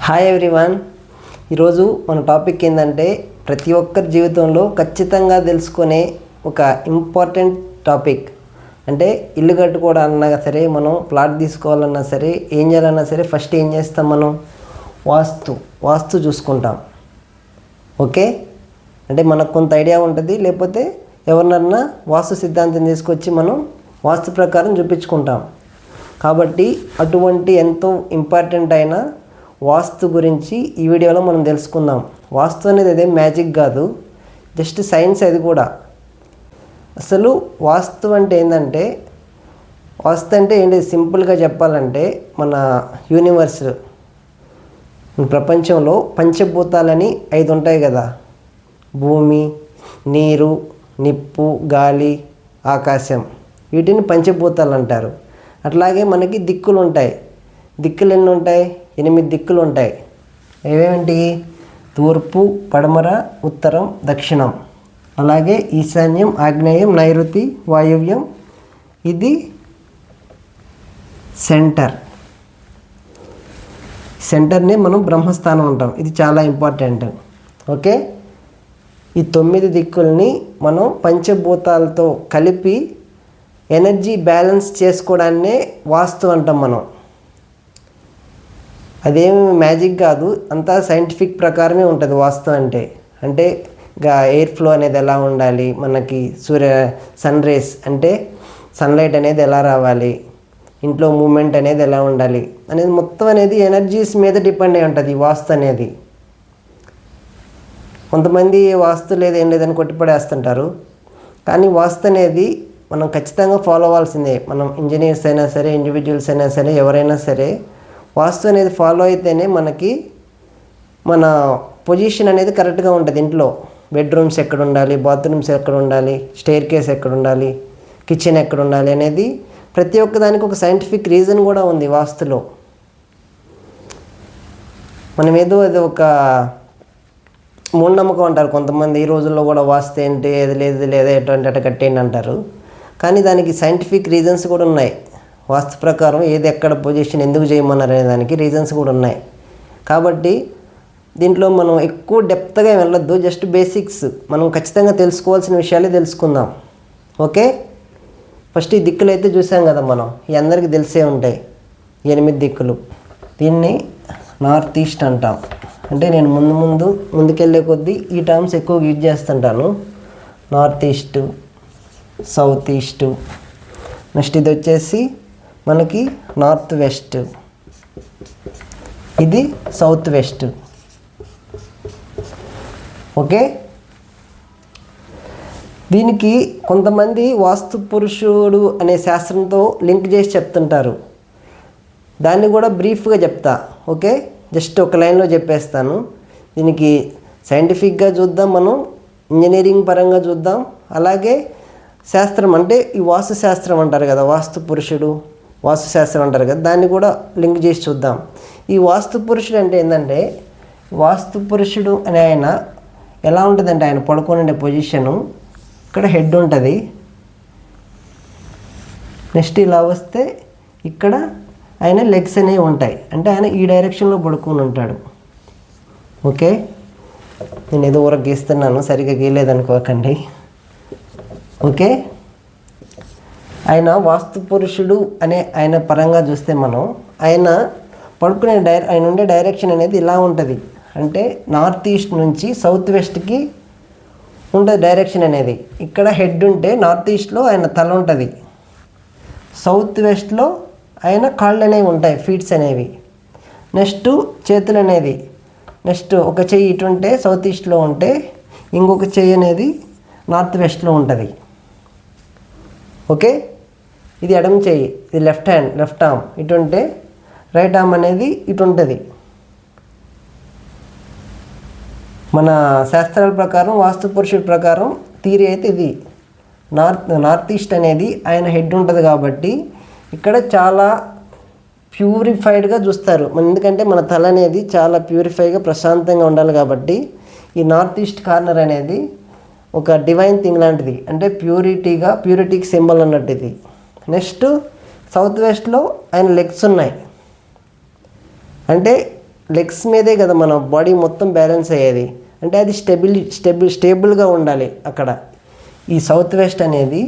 Hi everyone. ఈరోజు మన topic ఏంటంటే ప్రతి ఒక్కరి జీవితంలో ఖచ్చితంగా తెలుసుకునే ఒక ఇంపార్టెంట్ టాపిక్. అంటే ఇల్లు కట్టుకోవాలన్నా సరే, మనం ప్లాట్ తీసుకోవాలన్నా సరే, ఏం చేయాలన్నా సరే ఫస్ట్ ఏం చేస్తాం, మనం వాస్తు చూసుకుంటాం. ఓకే, అంటే మనకు కొంత ఐడియా ఉంటుంది, లేకపోతే ఎవరినన్నా వాస్తు సిద్ధాంతం తీసుకొచ్చి మనం వాస్తు ప్రకారం చూపించుకుంటాం. కాబట్టి అటువంటి ఎంతో ఇంపార్టెంట్ అయిన వాస్తు గురించి ఈ వీడియోలో మనం తెలుసుకుందాం. వాస్తు అనేది అదేం మ్యాజిక్ కాదు, జస్ట్ సైన్స్. అది కూడా అసలు వాస్తు అంటే ఏంటంటే, వాస్తు అంటే ఏంటి, సింపుల్గా చెప్పాలంటే మన యూనివర్స్, ప్రపంచంలో పంచభూతాలని 5 ఉంటాయి కదా: భూమి, నీరు, నిప్పు, గాలి, ఆకాశం. వీటిని పంచభూతాలు అంటారు. అట్లాగే మనకి దిక్కులు ఉంటాయి. దిక్కులు ఎన్ని ఉంటాయి? 8 దిక్కులు ఉంటాయి. ఏవేంటి? తూర్పు, పడమర, ఉత్తరం, దక్షిణం. అలాగే ఈశాన్యం, ఆగ్నేయం, నైరుతి, వాయువ్యం. ఇది సెంటర్నే మనం బ్రహ్మస్థానం అంటాం. ఇది చాలా ఇంపార్టెంట్. ఓకే, ఈ 9 దిక్కుల్ని మనం పంచభూతాలతో కలిపి ఎనర్జీ బ్యాలెన్స్ చేసుకోవడాన్నే వాస్తు అంటాం మనం. అదేమి మ్యాజిక్ కాదు, అంతా సైంటిఫిక్ ప్రకారమే ఉంటుంది వాస్తు అంటే. అంటే ఎయిర్ ఫ్లో అనేది ఎలా ఉండాలి, మనకి సన్ రేస్ అంటే సన్లైట్ అనేది ఎలా రావాలి, ఇంట్లో మూమెంట్ అనేది ఎలా ఉండాలి అనేది మొత్తం అనేది ఎనర్జీస్ మీద డిపెండ్ అయి ఉంటుంది ఈ వాస్తు అనేది. కొంతమంది వాస్తు లేదు ఏం లేదని కొట్టిపడేస్తుంటారు. కానీ వాస్తు అనేది మనం ఖచ్చితంగా ఫాలో అవ్వాల్సిందే. మనం ఇంజనీర్స్ అయినా సరే, ఇండివిజువల్స్ అయినా సరే, ఎవరైనా సరే వాస్తు అనేది ఫాలో అయితేనే మనకి మన పొజిషన్ అనేది కరెక్ట్గా ఉంటుంది. ఇంట్లో బెడ్రూమ్స్ ఎక్కడ ఉండాలి, బాత్రూమ్స్ ఎక్కడ ఉండాలి, స్టెయిర్ కేస్ ఎక్కడ ఉండాలి, కిచెన్ ఎక్కడ ఉండాలి అనేది ప్రతి ఒక్కదానికి ఒక సైంటిఫిక్ రీజన్ కూడా ఉంది వాస్తులో. మనం ఏదో అది ఒక మూఢనమ్మకం అంటారు కొంతమంది. ఈ రోజుల్లో కూడా వాస్తు ఏంటి, ఏది లేదు లేదా ఎటువంటి అట్ట కట్టేయండి అంటారు. కానీ దానికి సైంటిఫిక్ రీజన్స్ కూడా ఉన్నాయి. వాస్తు ప్రకారం ఏది ఎక్కడ పొజిషన్ ఎందుకు చేయమన్నారు అనే దానికి రీజన్స్ కూడా ఉన్నాయి. కాబట్టి దీంట్లో మనం ఎక్కువ డెప్త్గా వెళ్ళొద్దు, జస్ట్ బేసిక్స్ మనం ఖచ్చితంగా తెలుసుకోవాల్సిన విషయాలే తెలుసుకుందాం. ఓకే, ఫస్ట్ ఈ దిక్కులు అయితే చూసాం కదా మనం, ఈ అందరికీ తెలిసే ఉంటాయి 8 దిక్కులు. దీన్ని నార్త్ ఈస్ట్ అంటాం. అంటే నేను ముందుకెళ్ళే కొద్దీ ఈ టర్మ్స్ ఎక్కువ యూజ్ చేస్తుంటాను. North east, south east. Next ఇది వచ్చేసి మనకి నార్త్ వెస్ట్, ఇది సౌత్ వెస్ట్. ఓకే, దీనికి కొంతమంది వాస్తు పురుషుడు అనే శాస్త్రంతో లింక్ చేసి చెప్తుంటారు. దాన్ని కూడా బ్రీఫ్గా చెప్తా. ఓకే, జస్ట్ ఒక లైన్లో చెప్పేస్తాను. దీనికి సైంటిఫిక్గా చూద్దాం, మనం ఇంజనీరింగ్ పరంగా చూద్దాం. అలాగే శాస్త్రం అంటే ఈ వాస్తు శాస్త్రం అంటారు కదా, వాస్తు పురుషుడు, వాస్తు శాస్త్రం అంటారు కదా, దాన్ని కూడా లింక్ చేసి చూద్దాం. ఈ వాస్తు పురుషుడు అంటే ఏంటంటే, వాస్తు పురుషుడు అనే ఆయన ఎలా ఉంటుందంటే, ఆయన పడుకొని పొజిషను ఇక్కడ హెడ్ ఉంటుంది. నెక్స్ట్ ఇలా వస్తే ఇక్కడ ఆయన లెగ్స్ అనేవి ఉంటాయి. అంటే ఆయన ఈ డైరెక్షన్లో పడుకొని ఉంటాడు. ఓకే, నేను ఏదో ఊరకు గీస్తున్నాను, సరిగ్గా గీయలేదనుకోకండి. ఓకే, ఆయన వాస్తు పురుషుడు అనే ఆయన పరంగా చూస్తే మనం ఆయన పడుకునే ఆయన ఉండే డైరెక్షన్ అనేది ఇలా ఉంటుంది. అంటే నార్త్ ఈస్ట్ నుంచి సౌత్ వెస్ట్కి ఉంటుంది డైరెక్షన్ అనేది. ఇక్కడ హెడ్ ఉంటే నార్త్ ఈస్ట్లో ఆయన తల ఉంటుంది, సౌత్ వెస్ట్లో ఆయన కాళ్ళు అనేవి ఉంటాయి, ఫీట్స్ అనేవి. నెక్స్ట్ చేతులు అనేది, నెక్స్ట్ ఒక చెయ్యి ఇటు ఉంటే సౌత్ ఈస్ట్లో ఉంటే, ఇంకొక చెయ్యి అనేది నార్త్ వెస్ట్లో ఉంటుంది. ఓకే, ఇది ఎడమ చెయ్యి, ఇది లెఫ్ట్ ఆర్మ్ ఇటు ఉంటే, రైట్ ఆర్మ్ అనేది ఇటు ఉంటుంది. మన శాస్త్రాల ప్రకారం, వాస్తు పురుషుడి ప్రకారం థియరీ అయితే ఇది. నార్త్ ఈస్ట్ అనేది ఆయన హెడ్ ఉంటుంది కాబట్టి ఇక్కడ చాలా ప్యూరిఫైడ్గా చూస్తారు. ఎందుకంటే మన తల అనేది చాలా ప్యూరిఫైగా ప్రశాంతంగా ఉండాలి కాబట్టి ఈ నార్త్ ఈస్ట్ కార్నర్ అనేది ఒక డివైన్ థింగ్ లాంటిది. అంటే ప్యూరిటీకి సింబల్ అన్నట్టు ఇది. నెక్స్ట్ సౌత్ వెస్ట్లో ఆయన లెగ్స్ ఉన్నాయి. అంటే లెగ్స్ మీదే కదా మన బాడీ మొత్తం బ్యాలెన్స్ అయ్యేది. అంటే అది స్టేబుల్గా ఉండాలి. అక్కడ ఈ సౌత్ వెస్ట్ అనేది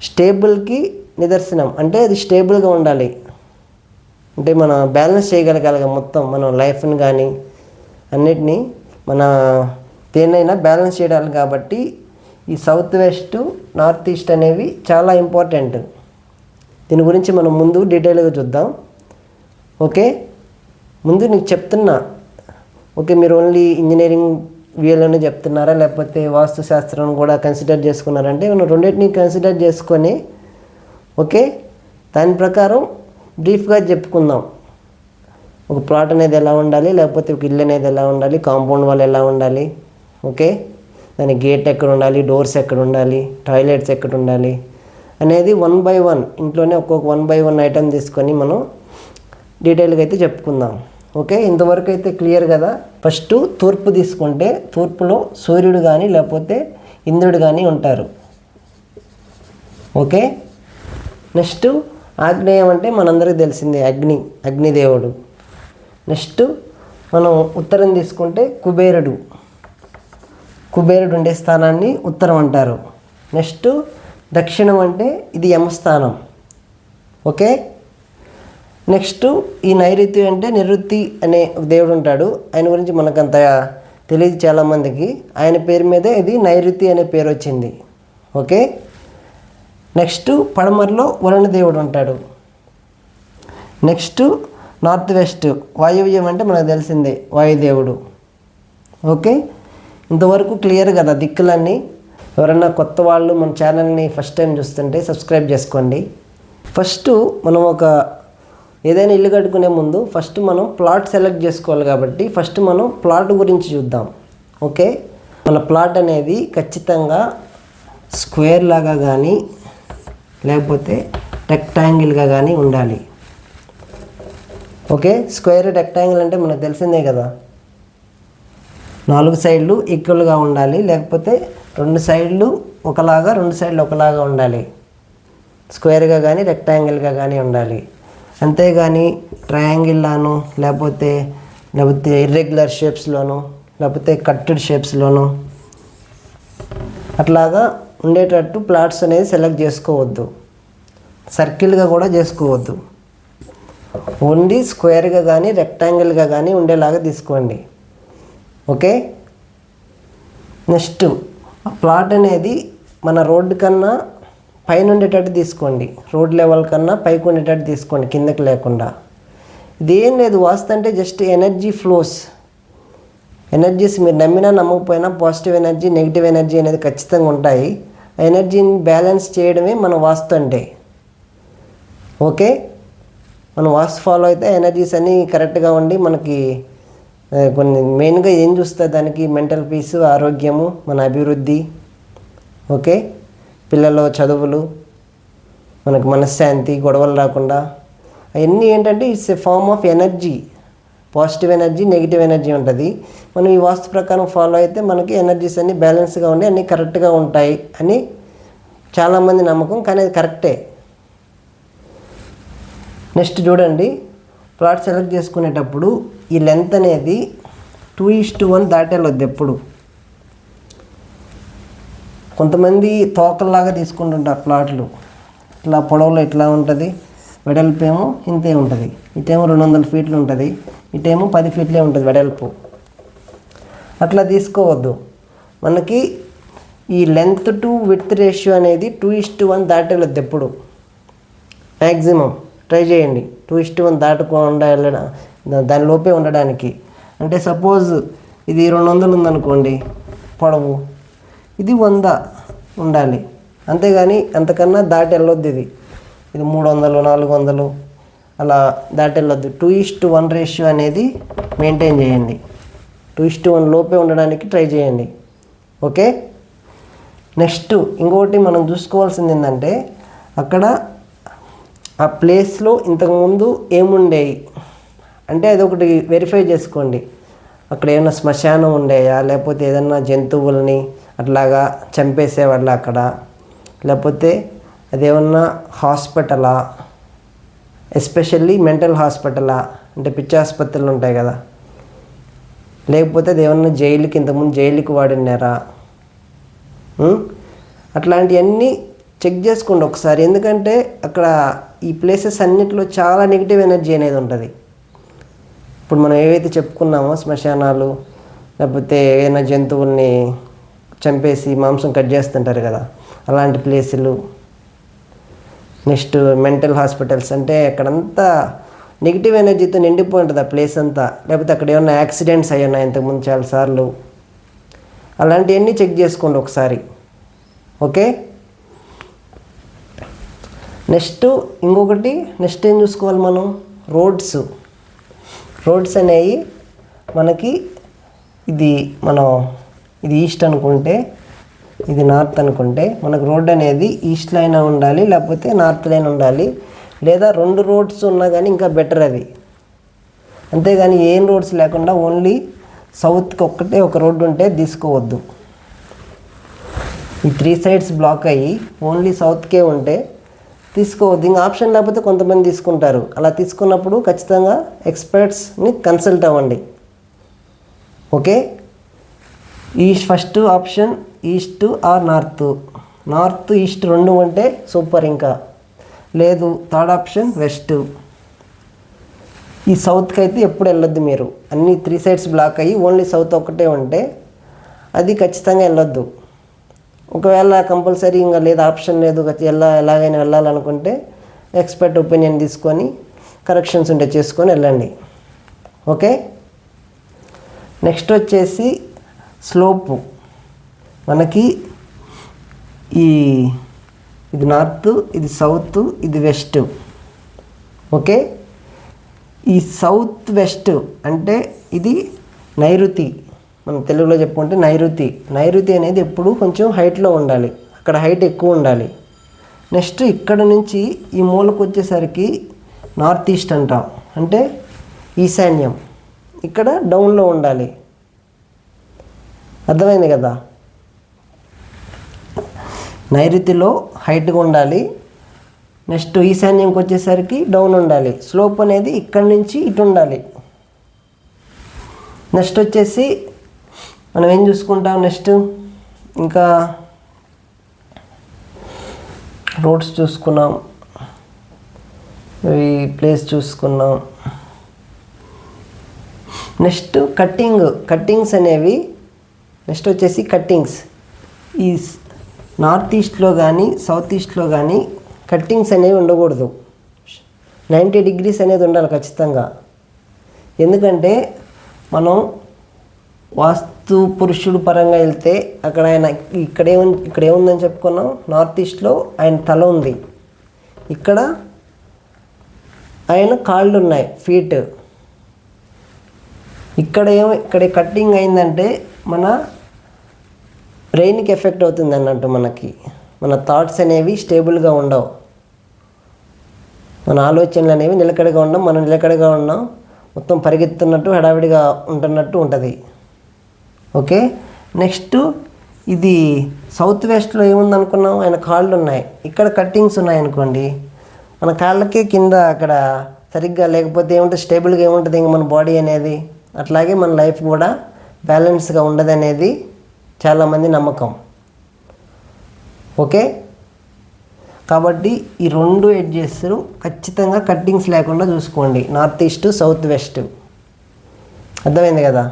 స్టేబుల్కి నిదర్శనం. అంటే అది స్టేబుల్గా ఉండాలి. అంటే మనం బ్యాలెన్స్ చేయగలగాలి మొత్తం మన లైఫ్ని కానీ అన్నిటినీ మన దేన్నైనా బ్యాలెన్స్ చేయాలి. కాబట్టి ఈ సౌత్ వెస్ట్ నార్త్ ఈస్ట్ అనేవి చాలా ఇంపార్టెంట్. దీని గురించి మనం ముందు డీటెయిల్గా చూద్దాం. ఓకే, ముందు నీకు చెప్తున్నా. ఓకే, మీరు ఓన్లీ ఇంజనీరింగ్ వ్యూలోనే చెప్తున్నారా లేకపోతే వాస్తు శాస్త్రం కూడా కన్సిడర్ చేసుకున్నారంటే మనం రెండింటిని కన్సిడర్ చేసుకొని ఓకే దాని ప్రకారం బ్రీఫ్గా చెప్పుకుందాం. ఒక ప్లాట్ అనేది ఎలా ఉండాలి, లేకపోతే ఒక ఇల్లు అనేది ఎలా ఉండాలి, కాంపౌండ్ వాల్ ఎలా ఉండాలి, ఓకే దాని గేట్ ఎక్కడ ఉండాలి, డోర్స్ ఎక్కడ ఉండాలి, టాయిలెట్స్ ఎక్కడ ఉండాలి అనేది 1 by 1 ఇంట్లోనే ఒక్కొక్క 1 by 1 ఐటెం తీసుకొని మనం డీటెయిల్గా అయితే చెప్పుకుందాం. ఓకే, ఇంతవరకు అయితే క్లియర్ కదా. ఫస్ట్ తూర్పు తీసుకుంటే తూర్పులో సూర్యుడు కానీ లేకపోతే ఇంద్రుడు కానీ ఉంటారు. ఓకే, నెక్స్ట్ ఆగ్నేయం అంటే మనందరికీ తెలిసిందే అగ్నిదేవుడు. నెక్స్ట్ మనం ఉత్తరం తీసుకుంటే కుబేరుడు ఉండే స్థానాన్ని ఉత్తరం అంటారు. నెక్స్ట్ దక్షిణం అంటే ఇది యమస్థానం. ఓకే, నెక్స్ట్ ఈ నైరుతి అంటే నిరుతి అనే ఒక దేవుడు ఉంటాడు. ఆయన గురించి మనకంత తెలియదు చాలామందికి. ఆయన పేరు మీదే ఇది నైరుతి అనే పేరు వచ్చింది. ఓకే, నెక్స్ట్ పడమరలో వరుణ దేవుడు ఉంటాడు. నెక్స్ట్ నార్త్ వెస్ట్ వాయువ్యం అంటే మనకు తెలిసిందే వాయుదేవుడు. ఓకే, ఇంతవరకు క్లియర్ కదా దిక్కులన్నీ. ఎవరైనా కొత్త వాళ్ళు మన ఛానల్ని ఫస్ట్ టైం చూస్తుంటే సబ్స్క్రైబ్ చేసుకోండి. ఫస్ట్ మనం ఏదైనా ఇల్లు కట్టుకునే ముందు ఫస్ట్ మనం ప్లాట్ సెలెక్ట్ చేసుకోవాలి. కాబట్టి ఫస్ట్ మనం ప్లాట్ గురించి చూద్దాం. ఓకే, మన ప్లాట్ అనేది ఖచ్చితంగా స్క్వేర్ లాగా కానీ లేకపోతే రెక్టాంగిల్గా కానీ ఉండాలి. ఓకే, స్క్వేర్ రెక్టాంగిల్ అంటే మనకు తెలిసిందే కదా, 4 సైడ్లు ఈక్వల్గా ఉండాలి, లేకపోతే 2 సైడ్లు ఒకలాగా 2 సైడ్లు ఒకలాగా ఉండాలి. స్క్వేర్గా కానీ రెక్టాంగిల్గా కానీ ఉండాలి. అంతేగాని ట్రయాంగిల్లాను లేకపోతే ఇర్రెగ్యులర్ షేప్స్లోను లేకపోతే కట్టెడ్ షేప్స్లోను అట్లాగా ఉండేటట్టు ప్లాట్స్ అనేది సెలెక్ట్ చేసుకోవద్దు. సర్కిల్గా కూడా చేసుకోవద్దు. ఓన్లీ స్క్వేర్గా కానీ రెక్టాంగిల్గా కానీ ఉండేలాగా తీసుకోండి. ఓకే, నెక్స్ట్ ప్లాట్ అనేది మన రోడ్డు కన్నా పైన ఉండేటట్టు తీసుకోండి. రోడ్ లెవెల్ కన్నా పైకి ఉండేటట్టు తీసుకోండి, కిందకి లేకుండా. ఇదేం లేదు, వాస్తు అంటే జస్ట్ ఎనర్జీ ఫ్లోస్. ఎనర్జీస్ మీరు నమ్మినా నమ్మకపోయినా పాజిటివ్ ఎనర్జీ నెగిటివ్ ఎనర్జీ అనేది ఖచ్చితంగా ఉంటాయి. ఆ ఎనర్జీని బ్యాలెన్స్ చేయడమే మన వాస్తు అంటే. ఓకే, మనం వాస్తు ఫాలో అయితే ఎనర్జీస్ అన్నీ కరెక్ట్గా ఉండి మనకి కొన్ని మెయిన్గా ఏం చూస్తుంది దానికి మెంటల్ పీస్, ఆరోగ్యము, మన అభివృద్ధి, ఓకే పిల్లల చదువులు, మనకు మనశ్శాంతి, గొడవలు రాకుండా అవన్నీ ఏంటంటే it's a form of energy. Positive energy negative energy ఉంటుంది. మనం ఈ వాస్తు ప్రకారం ఫాలో అయితే మనకి ఎనర్జీస్ అన్నీ బ్యాలెన్స్గా ఉండి అన్నీ కరెక్ట్గా ఉంటాయి అని చాలామంది నమ్మకం, కానీ అది కరెక్టే. నెక్స్ట్ చూడండి, ప్లాట్ సెలెక్ట్ చేసుకునేటప్పుడు ఈ లెంత్ అనేది 2:1 దాటేలొద్దు ఎప్పుడు. కొంతమంది తోకల్లాగా తీసుకుంటుంటారు ప్లాట్లు. ఇట్లా పొడవులో ఇట్లా ఉంటుంది, వెడల్పేమో ఇంతే ఉంటుంది. ఇటేమో 200 ఫీట్లు ఉంటుంది, ఇటేమో 10 ఫీట్లే ఉంటుంది వెడల్పు. అట్లా తీసుకోవద్దు. మనకి ఈ లెంత్ టు విడ్త్ రేషియో అనేది 2:1 దాటేలొద్దు ఎప్పుడు. మ్యాక్సిమం ట్రై చేయండి 2:1 దాటకుండా వెళ్ళడం, దాని లోపే ఉండడానికి. అంటే సపోజ్ ఇది 200 ఉందనుకోండి పొడవు, ఇది 100 ఉండాలి. అంతేగాని అంతకన్నా దాటి వెళ్ళొద్దు. ఇది 300 400 అలా దాటి వెళ్ళొద్దు. 2:1 రేషియో అనేది మెయింటైన్ చేయండి. 2:1 లోపే ఉండడానికి ట్రై చేయండి. ఓకే, నెక్స్ట్ ఇంకోటి మనం చూసుకోవాల్సింది ఏంటంటే అక్కడ ఆ ప్లేస్లో ఇంతకుముందు ఏముండేవి అంటే అదొకటి వెరిఫై చేసుకోండి. అక్కడ ఏమైనా శ్మశానం ఉండేయా, లేకపోతే ఏదన్నా జంతువుల్ని అట్లాగా చంపేసేవాళ్ళ అక్కడ, లేకపోతే అదేమన్నా హాస్పిటలా, ఎస్పెషల్లీ మెంటల్ హాస్పిటలా, అంటే పిచ్చి ఆసుపత్రులు ఉంటాయి కదా, లేకపోతే అది ఏమన్నా జైలుకి ఇంతకుముందు జైలుకి వాడినారా, అట్లాంటివన్నీ చెక్ చేసుకోండి ఒకసారి. ఎందుకంటే అక్కడ ఈ ప్లేసెస్ అన్నిటిలో చాలా నెగిటివ్ ఎనర్జీ అనేది ఉంటుంది. ఇప్పుడు మనం ఏవైతే చెప్పుకున్నామో శ్మశానాలు, లేకపోతే ఏదైనా జంతువుల్ని చంపేసి మాంసం కట్ చేస్తుంటారు కదా, అలాంటి ప్లేసులు. నెక్స్ట్ మెంటల్ హాస్పిటల్స్, అంటే అక్కడంతా నెగిటివ్ ఎనర్జీతో నిండిపోయి ఉంటుంది ఆ ప్లేస్ అంతా. లేకపోతే అక్కడ ఏమన్నా యాక్సిడెంట్స్ అయ్యి ఉన్నాయి ఇంతకుముందు చాలాసార్లు, అలాంటివన్నీ చెక్ చేసుకోండి ఒకసారి. ఓకే, నెక్స్ట్ ఇంకొకటి, నెక్స్ట్ ఏం చూసుకోవాలి మనం, రోడ్స్ అనేవి మనకి ఇది ఈస్ట్ అనుకుంటే, ఇది నార్త్ అనుకుంటే, మనకు రోడ్ అనేది ఈస్ట్లో అయినా ఉండాలి, లేకపోతే నార్త్లో అయినా ఉండాలి. లేదా 2 రోడ్స్ ఉన్నా కానీ ఇంకా బెటర్ అది. అంతేగాని ఏం రోడ్స్ లేకుండా ఓన్లీ సౌత్కి ఒక్కటే ఒక రోడ్డు ఉంటే తీసుకోవద్దు. ఈ 3 సైడ్స్ బ్లాక్ అయ్యి ఓన్లీ సౌత్కే ఉంటే తీసుకోవద్దు. ఇంకా ఆప్షన్ లేకపోతే కొంతమంది తీసుకుంటారు. అలా తీసుకున్నప్పుడు ఖచ్చితంగా ఎక్స్పర్ట్స్ని కన్సల్ట్ అవ్వండి. Okay, first option east are north east 2 ఉంటే సూపర్. ఇంకా లేదు, థర్డ్ ఆప్షన్ వెస్ట్. ఈ సౌత్కి అయితే ఎప్పుడు వెళ్ళొద్దు మీరు. అన్ని 3 సైడ్స్ బ్లాక్ అయ్యి ఓన్లీ సౌత్ ఒక్కటే ఉంటే అది ఖచ్చితంగా వెళ్ళొద్దు. ఒకవేళ కంపల్సరీ ఇంకా లేదు, ఆప్షన్ లేదు, ఎలాగైనా వెళ్ళాలనుకుంటే ఎక్స్పర్ట్ ఒపీనియన్ తీసుకొని కరెక్షన్స్ ఉంటే చేసుకొని వెళ్ళండి. ఓకే, నెక్స్ట్ వచ్చేసి స్లోపు. మనకి ఇది నార్త్, ఇది సౌత్, ఇది వెస్ట్. ఓకే, ఈ సౌత్ వెస్ట్ అంటే ఇది నైరుతి. మనం తెలుగులో చెప్పుకుంటే నైరుతి అనేది ఎప్పుడు కొంచెం హైట్లో ఉండాలి, అక్కడ హైట్ ఎక్కువ ఉండాలి. నెక్స్ట్ ఇక్కడ నుంచి ఈ మూలకు వచ్చేసరికి నార్త్ ఈస్ట్ అంటాం, అంటే ఈశాన్యం. ఇక్కడ డౌన్లో ఉండాలి. అర్థమైంది కదా, నైరుతిలో హైట్గా ఉండాలి. నెక్స్ట్ ఈశాన్యంకి వచ్చేసరికి డౌన్ ఉండాలి. స్లోప్ అనేది ఇక్కడి నుంచి ఇటు ఉండాలి. నెక్స్ట్ వచ్చేసి మనం ఏం చూసుకుంటాం, నెక్స్ట్ ఇంకా రోడ్స్ చూసుకున్నాం, ఈ ప్లేస్ చూసుకున్నాం. నెక్స్ట్ కట్టింగ్స్ అనేవి, నెక్స్ట్ వచ్చేసి కట్టింగ్స్. ఈ నార్త్ ఈస్ట్లో కానీ సౌత్ ఈస్ట్లో కానీ కట్టింగ్స్ అనేవి ఉండకూడదు. 90 డిగ్రీస్ అనేది ఉండాలి ఖచ్చితంగా. ఎందుకంటే మనం వాస్తు పురుషుడు పరంగా వెళ్తే అక్కడ ఆయన ఇక్కడేముందని చెప్పుకున్నాం, నార్త్ ఈస్ట్లో ఆయన తల ఉంది, ఇక్కడ ఆయన కాళ్ళు ఉన్నాయి, ఫీట్. ఇక్కడ కట్టింగ్ అయిందంటే మన బ్రెయిన్కి ఎఫెక్ట్ అవుతుంది అన్నట్టు. మన థాట్స్ అనేవి స్టేబుల్గా ఉండవు, మన ఆలోచనలు అనేవి నిలకడగా ఉండవు. మనం నిలకడగా ఉన్నాం, మొత్తం పరిగెత్తున్నట్టు హడావిడిగా ఉంటున్నట్టు ఉంటుంది. ఓకే, నెక్స్ట్ ఇది సౌత్ వెస్ట్లో ఏముందనుకున్నాం, ఆయన కాళ్ళు ఉన్నాయి, ఇక్కడ కట్టింగ్స్ ఉన్నాయనుకోండి, మన కాళ్ళకే కింద అక్కడ సరిగ్గా లేకపోతే ఏముంటుంది, స్టేబుల్గా ఏముంటుంది ఇంకా మన బాడీ అనేది. అట్లాగే మన లైఫ్ కూడా బ్యాలెన్స్గా ఉండదు అనేది చాలామంది నమ్మకం. ఓకే, కాబట్టి ఈ 2 ఎడ్జెస్ ఖచ్చితంగా కట్టింగ్స్ లేకుండా చూసుకోండి, నార్త్ ఈస్ట్ సౌత్ వెస్ట్. అర్థమైంది కదా,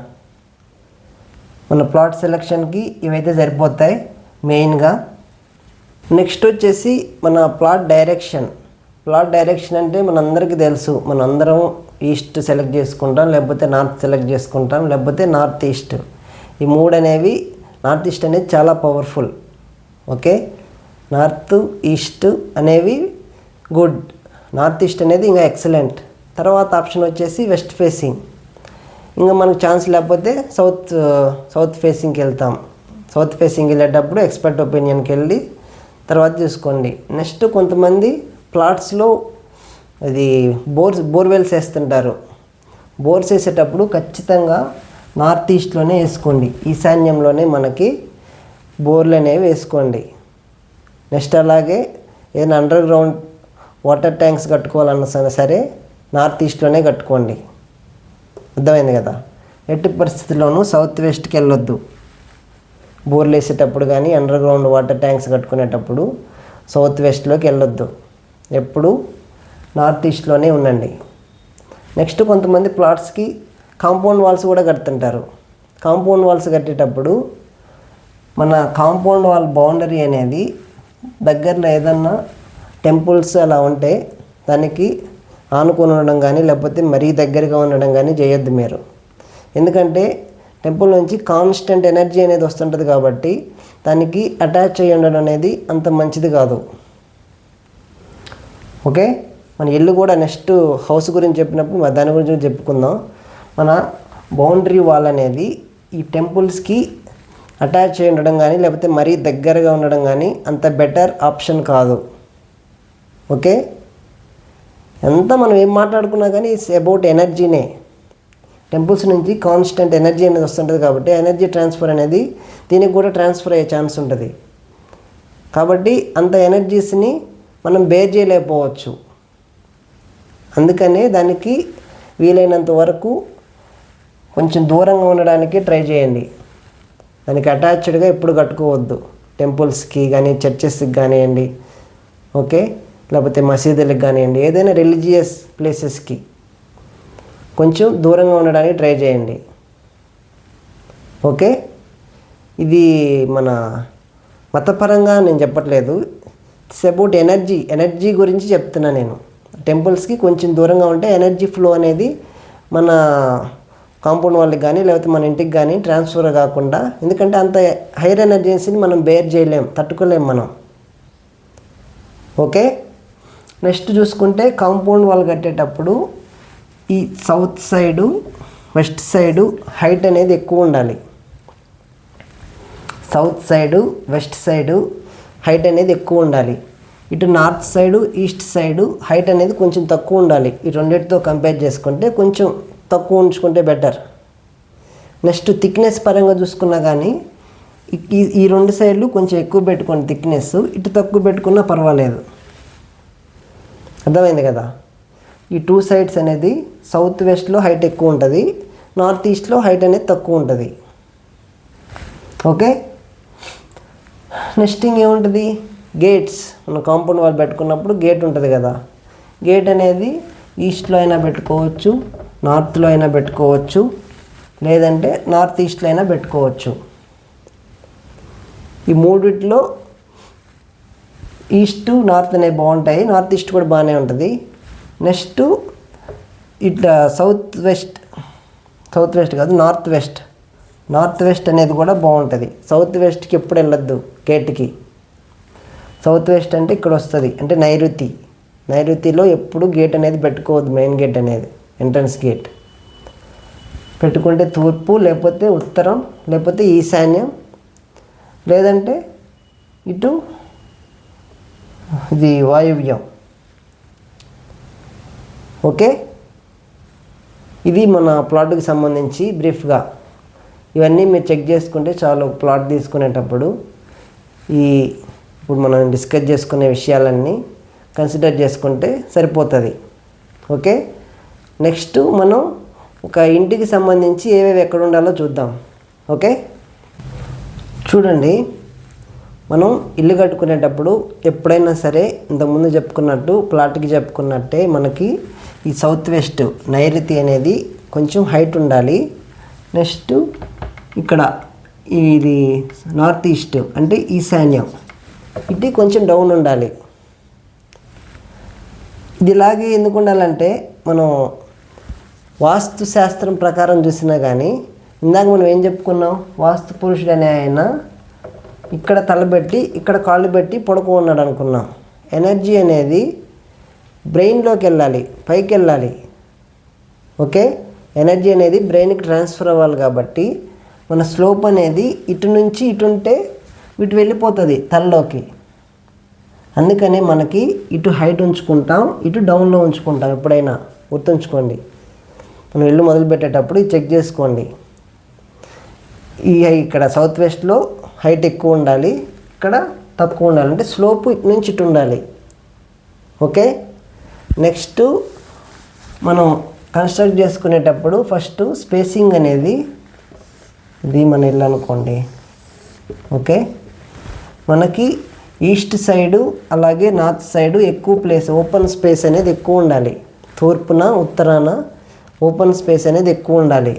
మన ప్లాట్ సెలెక్షన్కి ఇవైతే సరిపోతాయి మెయిన్గా. నెక్స్ట్ వచ్చేసి మన ప్లాట్ డైరెక్షన్ అంటే మనందరికీ తెలుసు, మనందరం ఈస్ట్ సెలెక్ట్ చేసుకుంటాం, లేకపోతే నార్త్ సెలెక్ట్ చేసుకుంటాం, లేకపోతే నార్త్ ఈస్ట్. ఈ 3 అనేవి, నార్త్ ఈస్ట్ అనేది చాలా పవర్ఫుల్. ఓకే, నార్త్ ఈస్ట్ అనేవి గుడ్, నార్త్ ఈస్ట్ అనేది ఇంకా ఎక్సలెంట్. తర్వాత ఆప్షన్ వచ్చేసి వెస్ట్ ఫేసింగ్. ఇంకా మనకు ఛాన్స్ లేకపోతే సౌత్ ఫేసింగ్కి వెళ్తాం. సౌత్ ఫేసింగ్ వెళ్ళేటప్పుడు ఎక్స్పర్ట్ ఒపీనియన్కి వెళ్ళి తర్వాత చూసుకోండి. నెక్స్ట్ కొంతమంది ప్లాట్స్లో అది బోర్వెల్స్ వేస్తుంటారు. బోర్స్ వేసేటప్పుడు ఖచ్చితంగా నార్త్ ఈస్ట్లోనే వేసుకోండి, ఈశాన్యంలోనే మనకి బోర్లు అనేవి వేసుకోండి. నెక్స్ట్ అలాగే ఏదైనా అండర్ గ్రౌండ్ వాటర్ ట్యాంక్స్ కట్టుకోవాలన్నా సరే నార్త్ ఈస్ట్లోనే కట్టుకోండి. అర్థమైంది కదా. ఎట్టి పరిస్థితుల్లోనూ సౌత్ వెస్ట్కి వెళ్ళొద్దు. బోర్లు వేసేటప్పుడు కానీ అండర్ గ్రౌండ్ వాటర్ ట్యాంక్స్ కట్టుకునేటప్పుడు సౌత్ వెస్ట్లోకి వెళ్ళొద్దు. ఎప్పుడు నార్త్ ఈస్ట్లోనే ఉండండి. నెక్స్ట్ కొంతమంది ప్లాట్స్కి కాంపౌండ్ వాల్స్ కూడా కడుతుంటారు. కాంపౌండ్ వాల్స్ కట్టేటప్పుడు మన కాంపౌండ్ వాల్ బౌండరీ అనేది దగ్గరలో ఏదన్నా టెంపుల్స్ అలా ఉంటే దానికి ఆనుకొని ఉండడం కానీ లేకపోతే మరీ దగ్గరగా ఉండడం కానీ చేయొద్దు మీరు. ఎందుకంటే టెంపుల్ నుంచి కాన్స్టెంట్ ఎనర్జీ అనేది వస్తుంటుంది కాబట్టి దానికి అటాచ్ అయ్యి ఉండడం అనేది అంత మంచిది కాదు. ఓకే, మన ఇల్లు కూడా నెక్స్ట్ హౌస్ గురించి చెప్పినప్పుడు దాని గురించి చెప్పుకుందాం. మన బౌండరీ వాల్ అనేది ఈ టెంపుల్స్కి అటాచ్ అయ్యి ఉండడం కానీ లేకపోతే మరీ దగ్గరగా ఉండడం కానీ అంత బెటర్ ఆప్షన్ కాదు. ఓకే, ఎంత మనం ఏం మాట్లాడుకున్నా కానీ ఇట్స్ అబౌట్ ఎనర్జీనే. టెంపుల్స్ నుంచి కాన్స్టెంట్ ఎనర్జీ అనేది వస్తుంటుంది కాబట్టి ఎనర్జీ ట్రాన్స్ఫర్ అనేది దీనికి కూడా ట్రాన్స్ఫర్ అయ్యే ఛాన్స్ ఉంటుంది. కాబట్టి అంత ఎనర్జీస్ని మనం బేర్ చేయలేకపోవచ్చు. అందుకనే దానికి వీలైనంత వరకు కొంచెం దూరంగా ఉండడానికి ట్రై చేయండి. దానికి అటాచ్డ్గా ఎప్పుడు కట్టుకోవద్దు. టెంపుల్స్కి కానీ చర్చెస్కి కానివ్వండి, ఓకే, లేకపోతే మసీదులకు కానివ్వండి, ఏదైనా రిలీజియస్ ప్లేసెస్కి కొంచెం దూరంగా ఉండడానికి ట్రై చేయండి. ఓకే, ఇది మన మతపరంగా నేను చెప్పట్లేదు. ఇట్స్ అబౌట్ ఎనర్జీ గురించి చెప్తున్నా నేను. టెంపుల్స్కి కొంచెం దూరంగా ఉంటే ఎనర్జీ ఫ్లో అనేది మన కాంపౌండ్ వాళ్ళకి కానీ లేకపోతే మన ఇంటికి కానీ ట్రాన్స్ఫర్ కాకుండా, ఎందుకంటే అంత హైయర్ ఎనర్జీస్ని మనం బేర్ చేయలేం, తట్టుకోలేం మనం. ఓకే, నెక్స్ట్ చూసుకుంటే కాంపౌండ్ వాల్ కట్టేటప్పుడు ఈ south side west side height అనేది ఎక్కువ ఉండాలి. South side west side height అనేది ఎక్కువ ఉండాలి. ఇటు north side east side height అనేది కొంచెం తక్కువ ఉండాలి. ఈ రెండింటితో కంపేర్ చేసుకుంటే కొంచెం తక్కువ ఉంచుకుంటే బెటర్. నెక్స్ట్ థిక్నెస్ పరంగా చూసుకున్నా కానీ ఈ రెండు సైడ్లు కొంచెం ఎక్కువ పెట్టుకోండి థిక్నెస్. ఇటు తక్కువ పెట్టుకున్నా పర్వాలేదు. అర్థమైంది కదా. ఈ టూ సైడ్స్ అనేది సౌత్ వెస్ట్లో హైట్ ఎక్కువ ఉంటుంది, నార్త్ ఈస్ట్లో హైట్ అనేది తక్కువ ఉంటుంది. ఓకే, నెక్స్ట్ ఇంకేముంటుంది, గేట్స్. మనం కాంపౌండ్ వాల్ పెట్టుకున్నప్పుడు గేట్ ఉంటుంది కదా. గేట్ అనేది ఈస్ట్లో అయినా పెట్టుకోవచ్చు, నార్త్లో అయినా పెట్టుకోవచ్చు, లేదంటే నార్త్ ఈస్ట్లో అయినా పెట్టుకోవచ్చు. ఈ మూడిట్లో ఈస్ట్ నార్త్ అనేవి బాగుంటాయి, నార్త్ ఈస్ట్ కూడా బాగానే ఉంటుంది. నెక్స్ట్ ఇట్లా సౌత్ వెస్ట్ కాదు నార్త్ వెస్ట్ అనేది కూడా బాగుంటుంది. సౌత్ వెస్ట్కి ఎప్పుడు వెళ్ళొద్దు గేట్కి. సౌత్ వెస్ట్ అంటే ఇక్కడ వస్తుంది, అంటే నైరుతిలో ఎప్పుడు గేట్ అనేది పెట్టుకోవద్దు. మెయిన్ గేట్ అనేది ఎంట్రన్స్ గేట్ పెట్టుకుంటే తూర్పు, లేకపోతే ఉత్తరం, లేకపోతే ఈశాన్యం, లేదంటే ఇటు ఇది వాయువ్యం. ఓకే, ఇది మన ప్లాట్కి సంబంధించి బ్రీఫ్గా ఇవన్నీ మీరు చెక్ చేసుకుంటే చాలు. ప్లాట్ తీసుకునేటప్పుడు ఇప్పుడు మనం డిస్కస్ చేసుకునే విషయాలన్నీ కన్సిడర్ చేసుకుంటే సరిపోతుంది. ఓకే, నెక్స్ట్ మనం ఒక ఇంటికి సంబంధించి ఏవేవి ఎక్కడ ఉండాలో చూద్దాం. ఓకే, చూడండి, మనం ఇల్లు కట్టుకునేటప్పుడు ఎప్పుడైనా సరే ఇంతకుముందు చెప్పుకున్నట్టు ప్లాట్కి చెప్పుకున్నట్టే మనకి ఈ సౌత్ వెస్ట్ నైరుతి అనేది కొంచెం హైట్ ఉండాలి. నెక్స్ట్ ఇక్కడ ఇది నార్త్ ఈస్ట్ అంటే ఈశాన్యం, ఇది కొంచెం డౌన్ ఉండాలి. ఇది ఇలాగే ఎందుకు ఉండాలంటే మనం వాస్తు శాస్త్రం ప్రకారం చూసినా కానీ ఇందాక మనం ఏం చెప్పుకున్నాం, వాస్తు పురుషుడు అనే ఆయన ఇక్కడ తలబెట్టి ఇక్కడ కాళ్ళు పెట్టి పడుకో ఉన్నాడు అనుకున్నాం. ఎనర్జీ అనేది బ్రెయిన్లోకి వెళ్ళాలి, పైకి వెళ్ళాలి. ఓకే, ఎనర్జీ అనేది బ్రెయిన్కి ట్రాన్స్ఫర్ అవ్వాలి కాబట్టి మన స్లోప్ అనేది ఇటు నుంచి ఇటు ఉంటే ఇటు వెళ్ళిపోతుంది తలలోకి. అందుకనే మనకి ఇటు హైట్ ఉంచుకుంటాం, ఇటు డౌన్లో ఉంచుకుంటాం. ఎప్పుడైనా గుర్తుంచుకోండి, మనం ఇల్లు మొదలు పెట్టేటప్పుడు ఇది చెక్ చేసుకోండి. ఇక్కడ సౌత్ వెస్ట్లో హైట్ ఎక్కువ ఉండాలి, ఇక్కడ తక్కువ ఉండాలి, అంటే స్లోప్ ఇటు నుంచి ఇటు ఉండాలి. ఓకే, నెక్స్ట్ మనం కన్స్ట్రక్ట్ చేసుకునేటప్పుడు ఫస్ట్ స్పేసింగ్ అనేది, ఇది మన ఇల్లు అనుకోండి, ఓకే, మనకి ఈస్ట్ సైడు అలాగే నార్త్ సైడు ఎక్కువ ప్లేస్, ఓపెన్ స్పేస్ అనేది ఎక్కువ ఉండాలి. తూర్పున ఉత్తరాన ఓపెన్ స్పేస్ అనేది ఎక్కువ ఉండాలి.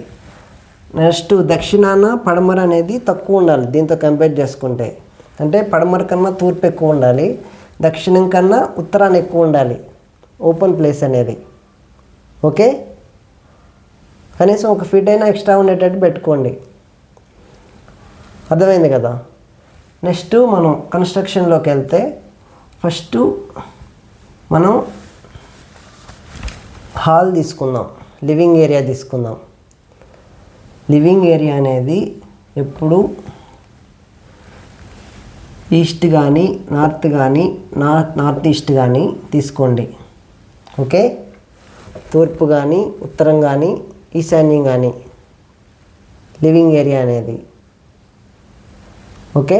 నెక్స్ట్ దక్షిణాన పడమర అనేది తక్కువ ఉండాలి దీంతో కంపేర్ చేసుకుంటే. అంటే పడమర కన్నా తూర్పు ఎక్కువ ఉండాలి, దక్షిణం కన్నా ఉత్తరాన ఎక్కువ ఉండాలి ఓపెన్ ప్లేస్ అనేది. ఓకే, కనీసం 1 ఫీట్ అయినా ఎక్స్ట్రా ఉండేటట్టు పెట్టుకోండి. అర్థమైంది కదా. నెక్స్ట్ మనం కన్స్ట్రక్షన్లోకి వెళ్తే ఫస్ట్ మనం హాల్ తీసుకుందాం, లివింగ్ ఏరియా తీసుకుందాం. లివింగ్ ఏరియా అనేది ఎప్పుడు ఈస్ట్ కానీ నార్త్ కానీ నార్త్ ఈస్ట్ కానీ తీసుకోండి. ఓకే, తూర్పు కానీ ఉత్తరం కానీ ఈశాన్యం కానీ లివింగ్ ఏరియా అనేది. ఓకే,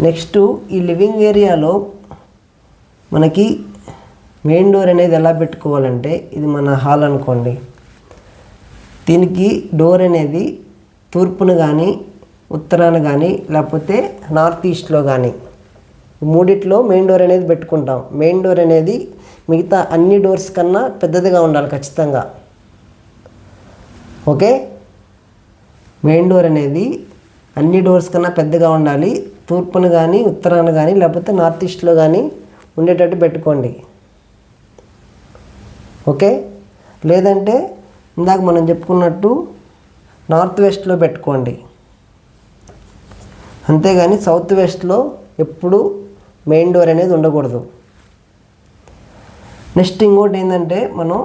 నెక్స్ట్ ఈ లివింగ్ ఏరియాలో మనకి మెయిన్ డోర్ అనేది ఎలా పెట్టుకోవాలంటే, ఇది మన హాల్ అనుకోండి, దీనికి డోర్ అనేది తూర్పున కానీ ఉత్తరాన కానీ లేకపోతే నార్త్ ఈస్ట్లో కానీ మూడిట్లో మెయిన్ డోర్ అనేది పెట్టుకుంటాం. మెయిన్ డోర్ అనేది మిగతా అన్ని డోర్స్ కన్నా పెద్దదిగా ఉండాలి ఖచ్చితంగా. ఓకే, మెయిన్ డోర్ అనేది అన్ని డోర్స్ కన్నా పెద్దగా ఉండాలి. తూర్పున కానీ ఉత్తరాన కానీ లేకపోతే నార్త్ ఈస్ట్లో కానీ ఉండేటట్టు పెట్టుకోండి. ఓకే, లేదంటే ఇందాక మనం చెప్పుకున్నట్టు నార్త్ వెస్ట్లో పెట్టుకోండి. అంతేగాని సౌత్ వెస్ట్లో ఎప్పుడు మెయిన్ డోర్ అనేది ఉండకూడదు. నెక్స్ట్ ఇంకోటి ఏంటంటే, మనం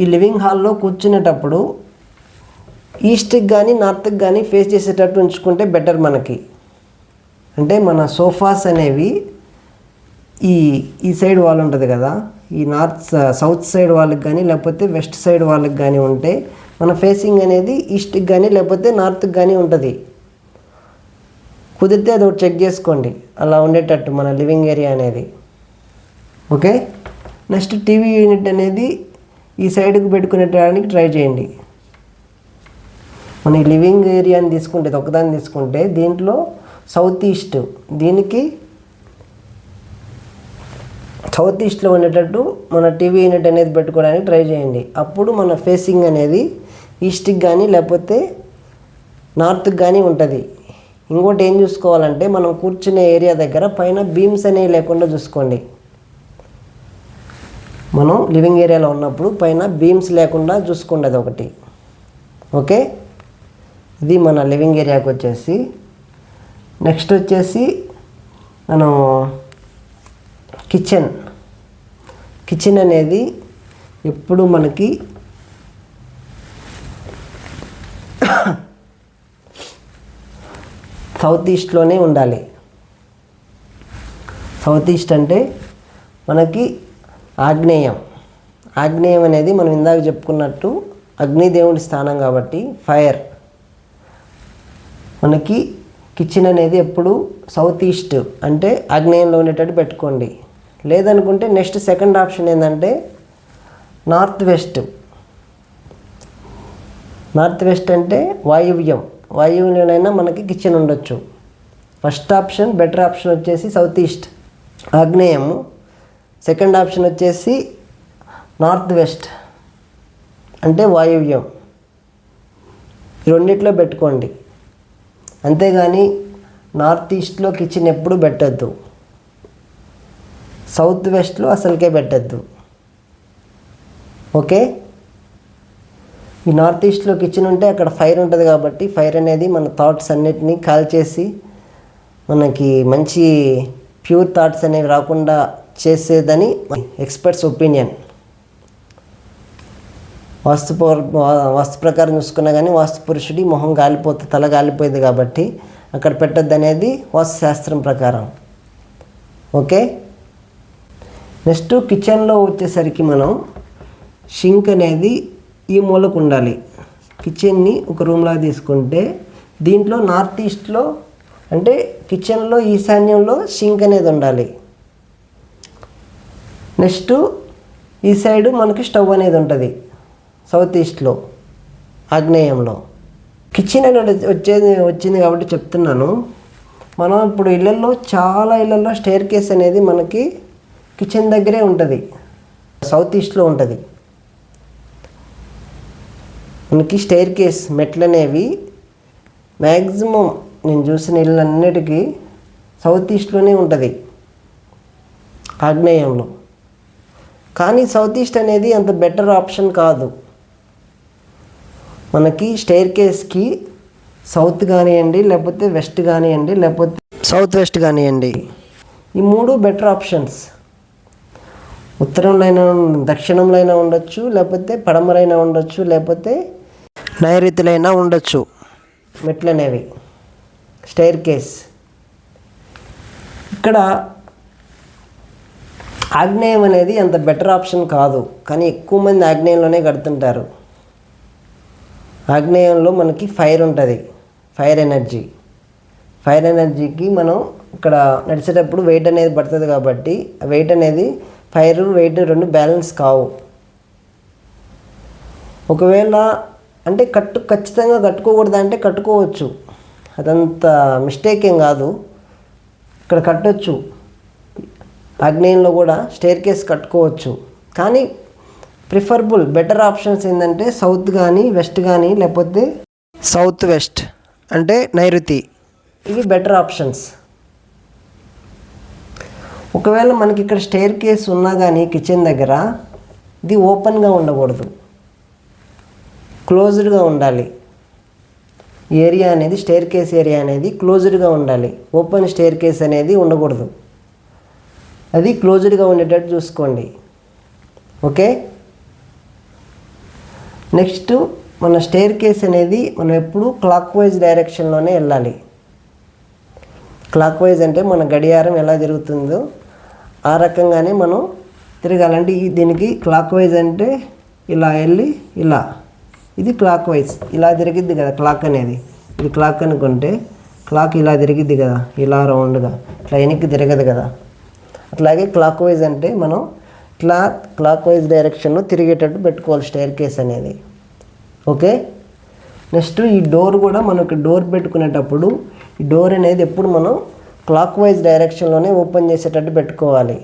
ఈ లివింగ్ హాల్లో కూర్చునేటప్పుడు ఈస్ట్కి కానీ నార్త్కి కానీ ఫేస్ చేసేటట్టు ఉంచుకుంటే బెటర్ మనకి. అంటే మన సోఫాస్ అనేవి ఈ సైడ్ వాల్ ఉంటుంది కదా, ఈ సౌత్ సైడ్ వాళ్ళకి కానీ లేకపోతే వెస్ట్ సైడ్ వాళ్ళకి కానీ ఉంటే మన ఫేసింగ్ అనేది ఈస్ట్కి కానీ లేకపోతే నార్త్కి కానీ ఉంటుంది. కుదిరితే అది ఒకటి చెక్ చేసుకోండి అలా ఉండేటట్టు మన లివింగ్ ఏరియా అనేది. ఓకే, నెక్స్ట్ టీవీ యూనిట్ అనేది ఈ సైడ్కి పెట్టుకునేటానికి ట్రై చేయండి. మన ఈ లివింగ్ ఏరియాని తీసుకుంటే, ఒకదాన్ని తీసుకుంటే దీంట్లో సౌత్ ఈస్ట్, దీనికి సౌత్ ఈస్ట్లో ఉండేటట్టు మన టీవీ యూనిట్ అనేది పెట్టుకోవడానికి ట్రై చేయండి. అప్పుడు మన ఫేసింగ్ అనేది ఈస్ట్కి కానీ లేకపోతే నార్త్కి కానీ ఉంటుంది. ఇంకోటి ఏం చూసుకోవాలంటే, మనం కూర్చునే ఏరియా దగ్గర పైన బీమ్స్ అనేవి లేకుండా చూసుకోండి. మనం లివింగ్ ఏరియాలో ఉన్నప్పుడు పైన బీమ్స్ లేకుండా చూసుకోండి, అది ఒకటి. ఓకే, ఇది మన లివింగ్ ఏరియాకి వచ్చేసి. నెక్స్ట్ వచ్చేసి మనం కిచెన్ అనేది ఎప్పుడు మనకి సౌత్ ఈస్ట్లోనే ఉండాలి. సౌత్ ఈస్ట్ అంటే మనకి ఆగ్నేయం అనేది మనం ఇందాక చెప్పుకున్నట్టు అగ్నిదేవుడి స్థానం కాబట్టి ఫైర్. మనకి కిచెన్ అనేది ఎప్పుడు సౌత్ ఈస్ట్ అంటే ఆగ్నేయంలో ఉండేటట్టు పెట్టుకోండి. లేదనుకుంటే నెక్స్ట్ సెకండ్ ఆప్షన్ ఏంటంటే నార్త్ వెస్ట్ అంటే వాయువ్యంలోనైనా మనకి కిచెన్ ఉండొచ్చు. ఫస్ట్ ఆప్షన్ బెటర్ ఆప్షన్ వచ్చేసి సౌత్ ఈస్ట్ ఆగ్నేయము, సెకండ్ ఆప్షన్ వచ్చేసి నార్త్ వెస్ట్ అంటే వాయువ్యం. రెండిట్లో పెట్టుకోండి, అంతేగాని నార్త్ ఈస్ట్లో కిచెన్ ఎప్పుడు పెట్టద్దు, సౌత్ వెస్ట్లో అసలుకే పెట్టద్దు. ఓకే, ఈ నార్త్ ఈస్ట్లో కిచెన్ ఉంటే అక్కడ ఫైర్ ఉంటుంది కాబట్టి ఫైర్ అనేది మన థాట్స్ అన్నిటినీ కాల్చేసి మనకి మంచి ప్యూర్ థాట్స్ అనేవి రాకుండా చేసేదని ఎక్స్పర్ట్స్ ఒపీనియన్. వాస్తు ప్రకారం చూసుకున్నా కానీ వాస్తు పురుషుడి మొహం తల గాలిపోయింది కాబట్టి అక్కడ పెట్టద్దు అనేది వాస్తు శాస్త్రం ప్రకారం. ఓకే, నెక్స్ట్ కిచెన్లో వచ్చేసరికి మనం షింక్ అనేది ఈ మూలకు ఉండాలి. కిచెన్ని ఒక రూమ్లా తీసుకుంటే దీంట్లో నార్త్ ఈస్ట్లో అంటే కిచెన్లో ఈశాన్యంలో షింక్ అనేది ఉండాలి. నెక్స్ట్ ఈ సైడు మనకి స్టవ్ అనేది ఉంటుంది. సౌత్ ఈస్ట్లో, ఆగ్నేయంలో. కిచెన్ అనేది వచ్చింది కాబట్టి చెప్తున్నాను. మనం ఇప్పుడు చాలా ఇళ్ళల్లో స్టేర్ కేస్ అనేది మనకి కిచెన్ దగ్గరే ఉంటుంది, సౌత్ ఈస్ట్లో ఉంటుంది. మనకి స్టేర్ కేస్ మెట్లు అనేవి మ్యాక్సిమం నేను చూసిన ఇళ్ళన్నిటికీ సౌత్ ఈస్ట్లోనే ఉంటుంది, ఆగ్నేయంలో. కానీ సౌత్ ఈస్ట్ అనేది అంత బెటర్ ఆప్షన్ కాదు. మనకి స్టేర్ కేస్కి సౌత్ కానివ్వండి, లేకపోతే వెస్ట్ కానివ్వండి, లేకపోతే సౌత్ వెస్ట్ కానివ్వండి, ఈ 3 బెటర్ ఆప్షన్స్. ఉత్తరంలో అయినా, దక్షిణంలో అయినా ఉండొచ్చు, లేకపోతే పడమరైనా ఉండొచ్చు, లేకపోతే నైరుతిలైనా ఉండొచ్చు మెట్లు అనేవి, స్టైర్ కేస్. ఇక్కడ ఆగ్నేయం అనేది అంత బెటర్ ఆప్షన్ కాదు, కానీ ఎక్కువ మంది ఆగ్నేయంలోనే కడుతుంటారు. ఆగ్నేయంలో మనకి ఫైర్ ఉంటుంది, ఫైర్ ఎనర్జీకి మనం ఇక్కడ నడిచేటప్పుడు వెయిట్ అనేది పడుతుంది కాబట్టి ఆ వెయిట్ అనేది ఫైర్ వెయిట్ 2 బ్యాలెన్స్ కావు. ఒకవేళ అంటే ఖచ్చితంగా కట్టుకోకూడదు అంటే కట్టుకోవచ్చు, అదంత మిస్టేక్ ఏం కాదు. ఇక్కడ కట్టొచ్చు, ఆగ్నేయంలో కూడా స్టేర్ కేస్ కట్టుకోవచ్చు. కానీ ప్రిఫరబుల్ బెటర్ ఆప్షన్స్ ఏంటంటే సౌత్ కానీ, వెస్ట్ కానీ, లేకపోతే సౌత్ వెస్ట్ అంటే నైరుతి, ఇవి బెటర్ ఆప్షన్స్. ఒకవేళ మనకి ఇక్కడ స్టేర్ కేస్ ఉన్నా కానీ కిచెన్ దగ్గర ఇది ఓపెన్గా ఉండకూడదు, క్లోజ్డ్గా ఉండాలి. ఏరియా అనేది స్టేర్ కేస్ ఏరియా అనేది క్లోజ్డ్గా ఉండాలి, ఓపెన్ స్టేర్ కేస్ అనేది ఉండకూడదు. అది క్లోజ్డ్గా ఉండేటట్టు చూసుకోండి. ఓకే. నెక్స్ట్ మన స్టేర్ కేస్ అనేది మనం ఎప్పుడు క్లాక్ వైజ్ డైరెక్షన్లోనే వెళ్ళాలి. క్లాక్ వైజ్ అంటే మన గడియారం ఎలా తిరుగుతుందో ఆ రకంగానే మనం తిరగాలంటే దీనికి క్లాక్ వైజ్ అంటే ఇలా వెళ్ళి ఇలా, ఇది క్లాక్ వైజ్ ఇలా తిరిగిద్ది కదా క్లాక్ అనేది. ఇది క్లాక్ అనుకుంటే క్లాక్ ఇలా తిరిగిద్ది కదా, ఇలా రౌండ్గా, ఇట్లా వెనక్కి తిరగదు కదా. అట్లాగే క్లాక్ వైజ్ అంటే మనం క్లాక్ వైజ్ డైరెక్షన్లో తిరిగేటట్టు పెట్టుకోవాలి స్టైర్ కేస్ అనేది. ఓకే. నెక్స్ట్ ఈ డోర్ కూడా మనకి డోర్ పెట్టుకునేటప్పుడు ఈ డోర్ అనేది ఎప్పుడు మనం క్లాక్ వైజ్ డైరెక్షన్లోనే ఓపెన్ చేసేటట్టు పెట్టుకోవాలి.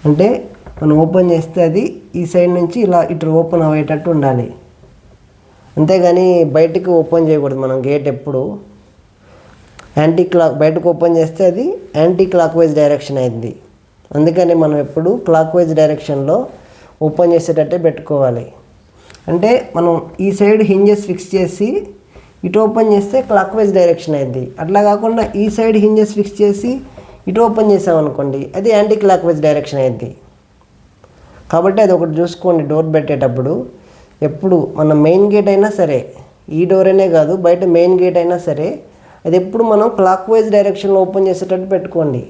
అంటే మనం ఓపెన్ చేస్తే అది ఈ సైడ్ నుంచి ఇలా ఇటు ఓపెన్ అయ్యేటట్టు ఉండాలి. అంతేగాని బయటికి ఓపెన్ చేయకూడదు. మనం గేట్ ఎప్పుడు బయటకు ఓపెన్ చేస్తే అది యాంటీ క్లాక్ వైజ్ డైరెక్షన్ అయింది. అందుకని మనం ఎప్పుడు క్లాక్ వైజ్ డైరెక్షన్లో ఓపెన్ చేసేటట్టే పెట్టుకోవాలి. అంటే మనం ఈ సైడ్ హింజెస్ ఫిక్స్ చేసి ఇటు ఓపెన్ చేస్తే క్లాక్ వైజ్ డైరెక్షన్ అయింది. అట్లా కాకుండా ఈ సైడ్ హింజెస్ ఫిక్స్ చేసి ఇటు ఓపెన్ చేసామనుకోండి, అది యాంటీ క్లాక్ వైజ్ డైరెక్షన్ అయింది. కాబట్టి అది ఒకటి చూసుకోండి డోర్ పెట్టేటప్పుడు. ఎప్పుడు మన మెయిన్ గేట్ అయినా సరే, ఈ డోర్ అనే కాదు బయట మెయిన్ గేట్ అయినా సరే, అది ఎప్పుడు మనం క్లాక్ వైజ్ డైరెక్షన్లో ఓపెన్ చేసేటట్టు పెట్టుకోండి.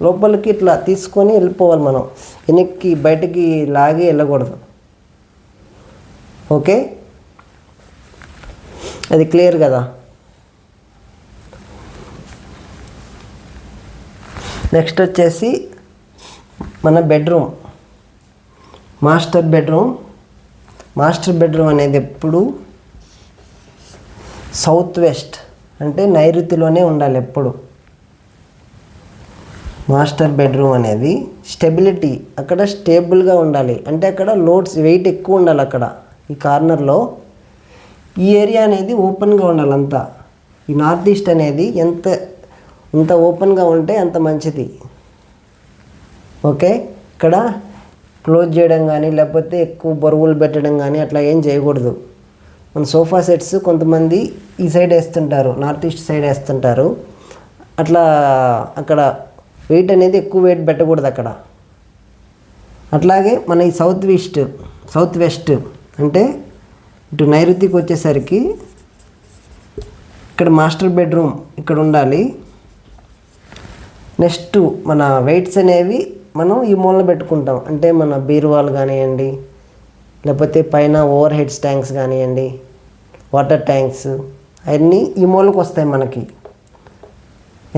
లోపలికి ఇట్లా తీసుకొని వెళ్ళిపోవాలి, మనం వెనక్కి బయటికి లాగి వెళ్ళకూడదు. ఓకే. అది క్లియర్ కదా. నెక్స్ట్ వచ్చేసి మన బెడ్రూమ్, మాస్టర్ బెడ్రూమ్ అనేది ఎప్పుడు సౌత్ వెస్ట్ అంటే నైరుతిలోనే ఉండాలి ఎప్పుడు. మాస్టర్ బెడ్రూమ్ అనేది స్టెబిలిటీ, అక్కడ స్టేబుల్గా ఉండాలి. అంటే అక్కడ లోడ్స్ వెయిట్ ఎక్కువ ఉండాలి. అక్కడ ఈ కార్నర్లో ఈ ఏరియా అనేది ఓపెన్గా ఉండాలి అంతా. ఈ నార్త్ ఈస్ట్ అనేది ఎంత ఓపెన్గా ఉంటే అంత మంచిది. ఓకే. ఇక్కడ క్లోజ్ చేయడం కానీ లేకపోతే ఎక్కువ బరువులు పెట్టడం కానీ అట్లా ఏం చేయకూడదు. మన సోఫా సెట్స్ కొంతమంది ఈ సైడ్ వేస్తుంటారు, నార్త్ ఈస్ట్ సైడ్ వేస్తుంటారు. అట్లా అక్కడ వెయిట్ అనేది ఎక్కువ వెయిట్ పెట్టకూడదు అక్కడ. అట్లాగే మన ఈ సౌత్ వెస్ట్ అంటే ఇటు నైరుతికి వచ్చేసరికి ఇక్కడ మాస్టర్ బెడ్రూమ్ ఇక్కడ ఉండాలి. నెక్స్ట్ మన వెయిట్స్ అనేవి మనం ఈ మూలన పెట్టుకుంటాం. అంటే మన బీరువాలు కానివ్వండి, లేకపోతే పైన ఓవర్ హెడ్స్ ట్యాంక్స్ కానివ్వండి, వాటర్ ట్యాంక్స్ అవన్నీ ఈ మూలకు వస్తాయి మనకి.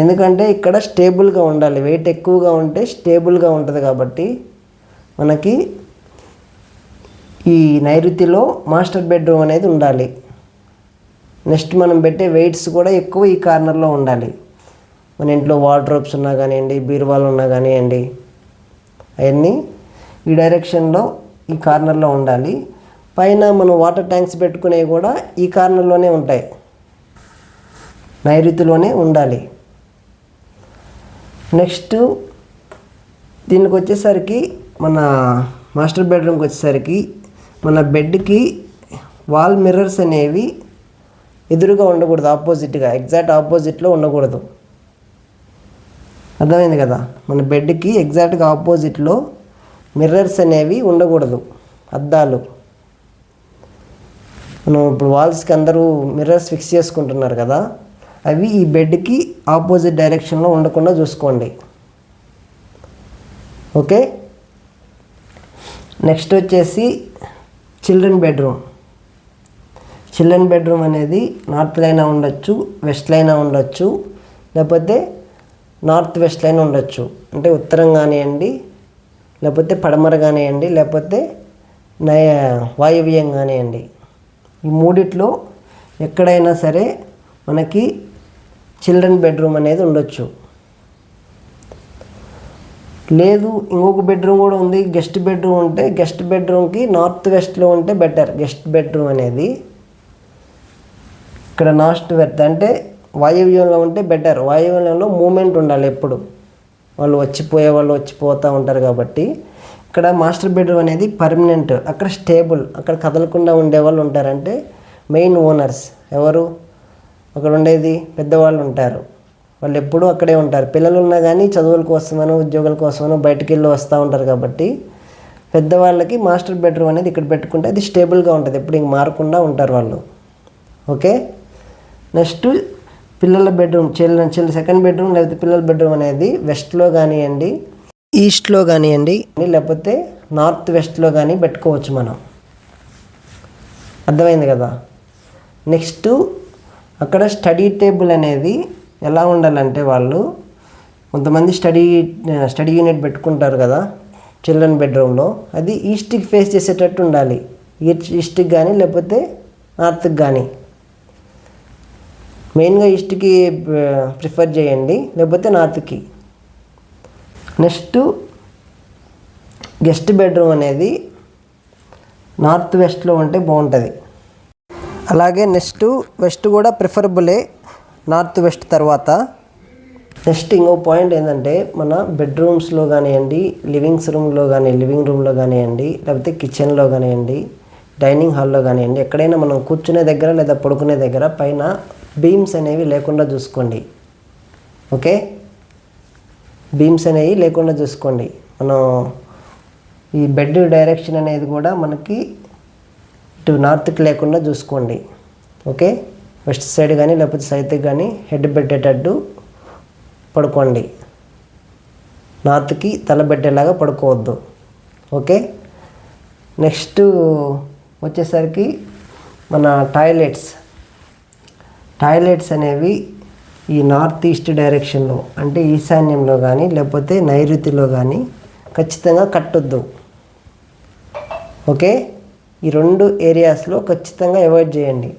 ఎందుకంటే ఇక్కడ స్టేబుల్గా ఉండాలి, వెయిట్ ఎక్కువగా ఉంటే స్టేబుల్గా ఉంటుంది. కాబట్టి మనకి ఈ నైరుతిలో మాస్టర్ బెడ్రూమ్ అనేది ఉండాలి. నెక్స్ట్ మనం పెట్టే వెయిట్స్ కూడా ఎక్కువ ఈ కార్నర్లో ఉండాలి. మన ఇంట్లో వార్డ్రోబ్స్ ఉన్నా కానివ్వండి, బీరువాలు ఉన్నా కానివ్వండి, అవన్నీ ఈ డైరెక్షన్లో ఈ కార్నర్లో ఉండాలి. పైన మనం వాటర్ ట్యాంక్స్ పెట్టుకునేవి కూడా ఈ కార్నర్లోనే ఉంటాయి, నైరుతిలోనే ఉండాలి. నెక్స్ట్ దీనికి వచ్చేసరికి మన మాస్టర్ బెడ్రూమ్కి వచ్చేసరికి మన బెడ్కి వాల్ మిర్రర్స్ అనేవి ఎదురుగా ఉండకూడదు, ఆపోజిట్గా ఎగ్జాక్ట్ ఆపోజిట్లో ఉండకూడదు. అర్థమైంది కదా? మన బెడ్కి ఎగ్జాక్ట్గా ఆపోజిట్లో మిర్రర్స్ అనేవి ఉండకూడదు, అద్దాలు. మనం ఇప్పుడు వాల్స్కి అందరూ మిర్రర్స్ ఫిక్స్ చేసుకుంటున్నారు కదా, అవి ఈ బెడ్కి ఆపోజిట్ డైరెక్షన్లో ఉండకుండా చూసుకోండి. ఓకే. నెక్స్ట్ వచ్చేసి చిల్డ్రన్ బెడ్రూమ్. చిల్డ్రన్ బెడ్రూమ్ అనేది నార్త్లో అయినా ఉండొచ్చు, వెస్ట్లో అయినా ఉండొచ్చు, లేకపోతే నార్త్ వెస్ట్లో అయినా ఉండొచ్చు. అంటే ఉత్తరం కానివ్వండి, లేకపోతే పడమర కానివ్వండి, లేకపోతే వాయవ్యం కానివ్వండి. ఈ మూడిట్లో ఎక్కడైనా సరే మనకి చిల్డ్రన్ బెడ్రూమ్ అనేది ఉండొచ్చు. లేదు ఇంకొక బెడ్రూమ్ కూడా ఉంది, గెస్ట్ బెడ్రూమ్ ఉంటే గెస్ట్ బెడ్రూమ్కి నార్త్ వెస్ట్లో ఉంటే బెటర్. గెస్ట్ బెడ్రూమ్ అనేది ఇక్కడ నార్త్ వెస్ట్ అంటే వాయవ్యంలో ఉంటే బెటర్. వాయవ్యంలో మూమెంట్ ఉండాలి ఎప్పుడు, వాళ్ళు వచ్చిపోయే వాళ్ళు వచ్చిపోతూ ఉంటారు కాబట్టి. ఇక్కడ మాస్టర్ బెడ్రూమ్ అనేది పర్మనెంట్, అక్కడ స్టేబుల్, అక్కడ కదలకుండా ఉండేవాళ్ళు ఉంటారంటే మెయిన్ ఓనర్స్ ఎవరు, అక్కడ ఉండేది పెద్దవాళ్ళు ఉంటారు, వాళ్ళు ఎప్పుడూ అక్కడే ఉంటారు. పిల్లలు ఉన్నా కానీ చదువుల కోసమనో ఉద్యోగాల కోసమనో బయటికి వెళ్ళి వస్తూ ఉంటారు కాబట్టి పెద్దవాళ్ళకి మాస్టర్ బెడ్రూమ్ అనేది ఇక్కడ పెట్టుకుంటే అది స్టేబుల్గా ఉంటుంది, ఎప్పుడు ఇంక మారకుండా ఉంటారు వాళ్ళు. ఓకే. నెక్స్ట్ పిల్లల బెడ్రూమ్, సెకండ్ బెడ్రూమ్ లేకపోతే పిల్లల బెడ్రూమ్ అనేది వెస్ట్లో కానివ్వండి, ఈస్ట్లో కానివ్వండి, లేకపోతే నార్త్ వెస్ట్లో కానీ పెట్టుకోవచ్చు మనం. అర్థమైంది కదా? నెక్స్ట్ అక్కడ స్టడీ టేబుల్ అనేది ఎలా ఉండాలంటే, వాళ్ళు కొంతమంది స్టడీ యూనిట్ పెట్టుకుంటారు కదా చిల్డ్రన్ బెడ్రూమ్లో, అది ఈస్ట్కి ఫేస్ చేసేటట్టు ఉండాలి. ఈస్ట్కి కానీ లేకపోతే నార్త్కి కానీ. మెయిన్గా ఈస్ట్కి ప్రిఫర్ చేయండి, లేకపోతే నార్త్కి. నెక్స్ట్ గెస్ట్ బెడ్రూమ్ అనేది నార్త్ వెస్ట్లో ఉంటే బాగుంటుంది. అలాగే నెక్స్ట్ వెస్ట్ కూడా ప్రిఫరబులే నార్త్ వెస్ట్ తర్వాత. నెక్స్ట్ ఇంకో పాయింట్ ఏంటంటే, మన బెడ్రూమ్స్లో కానివ్వండి, లివింగ్ రూమ్లో కానివ్వండి, లేకపోతే కిచెన్లో కానివ్వండి, డైనింగ్ హాల్లో కానివ్వండి, ఎక్కడైనా మనం కూర్చునే దగ్గర లేదా పడుకునే దగ్గర పైన బీమ్స్ అనేవి లేకుండా చూసుకోండి. ఓకే. బీమ్స్ అనేవి లేకుండా చూసుకోండి. మనం ఈ బెడ్ డైరెక్షన్ అనేది కూడా మనకి ఇటు నార్త్కి లేకుండా చూసుకోండి. ఓకే. వెస్ట్ సైడ్ కానీ లేకపోతే సౌత్కి కానీ హెడ్ పెట్టేటట్టు పడుకోండి, నార్త్కి తల పెట్టేలాగా పడుకోవద్దు. ఓకే. నెక్స్ట్ వచ్చేసరికి మన టాయిలెట్స్ అనేవి ఈ నార్త్ ఈస్ట్ డైరెక్షన్లో అంటే ఈశాన్యంలో కానీ లేకపోతే నైరుతిలో కానీ ఖచ్చితంగా కట్టొద్దు. ఓకే. ఈ రెండు ఏరియాస్లో ఖచ్చితంగా అవాయిడ్ చేయండి,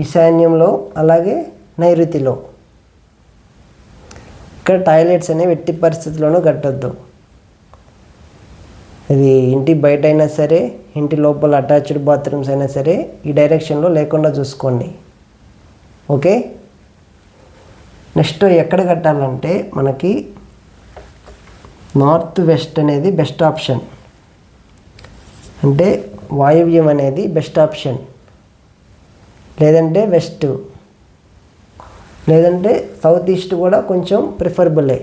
ఈశాన్యంలో అలాగే నైరుతిలో. ఇక్కడ టాయిలెట్స్ అనేవి ఎట్టి పరిస్థితుల్లోనూ కట్టొద్దు. ఇది ఇంటి బయట అయినా సరే, ఇంటి లోపల అటాచ్డ్ బాత్రూమ్స్ అయినా సరే ఈ డైరెక్షన్లో లేకుండా చూసుకోండి. ఓకే. నెక్స్ట్ ఎక్కడ కట్టాలంటే మనకి నార్త్ వెస్ట్ అనేది బెస్ట్ ఆప్షన్, అంటే వాయవ్యం అనేది బెస్ట్ ఆప్షన్, లేదంటే వెస్ట్, లేదంటే సౌత్ ఈస్ట్ కూడా కొంచెం ప్రిఫరబులే,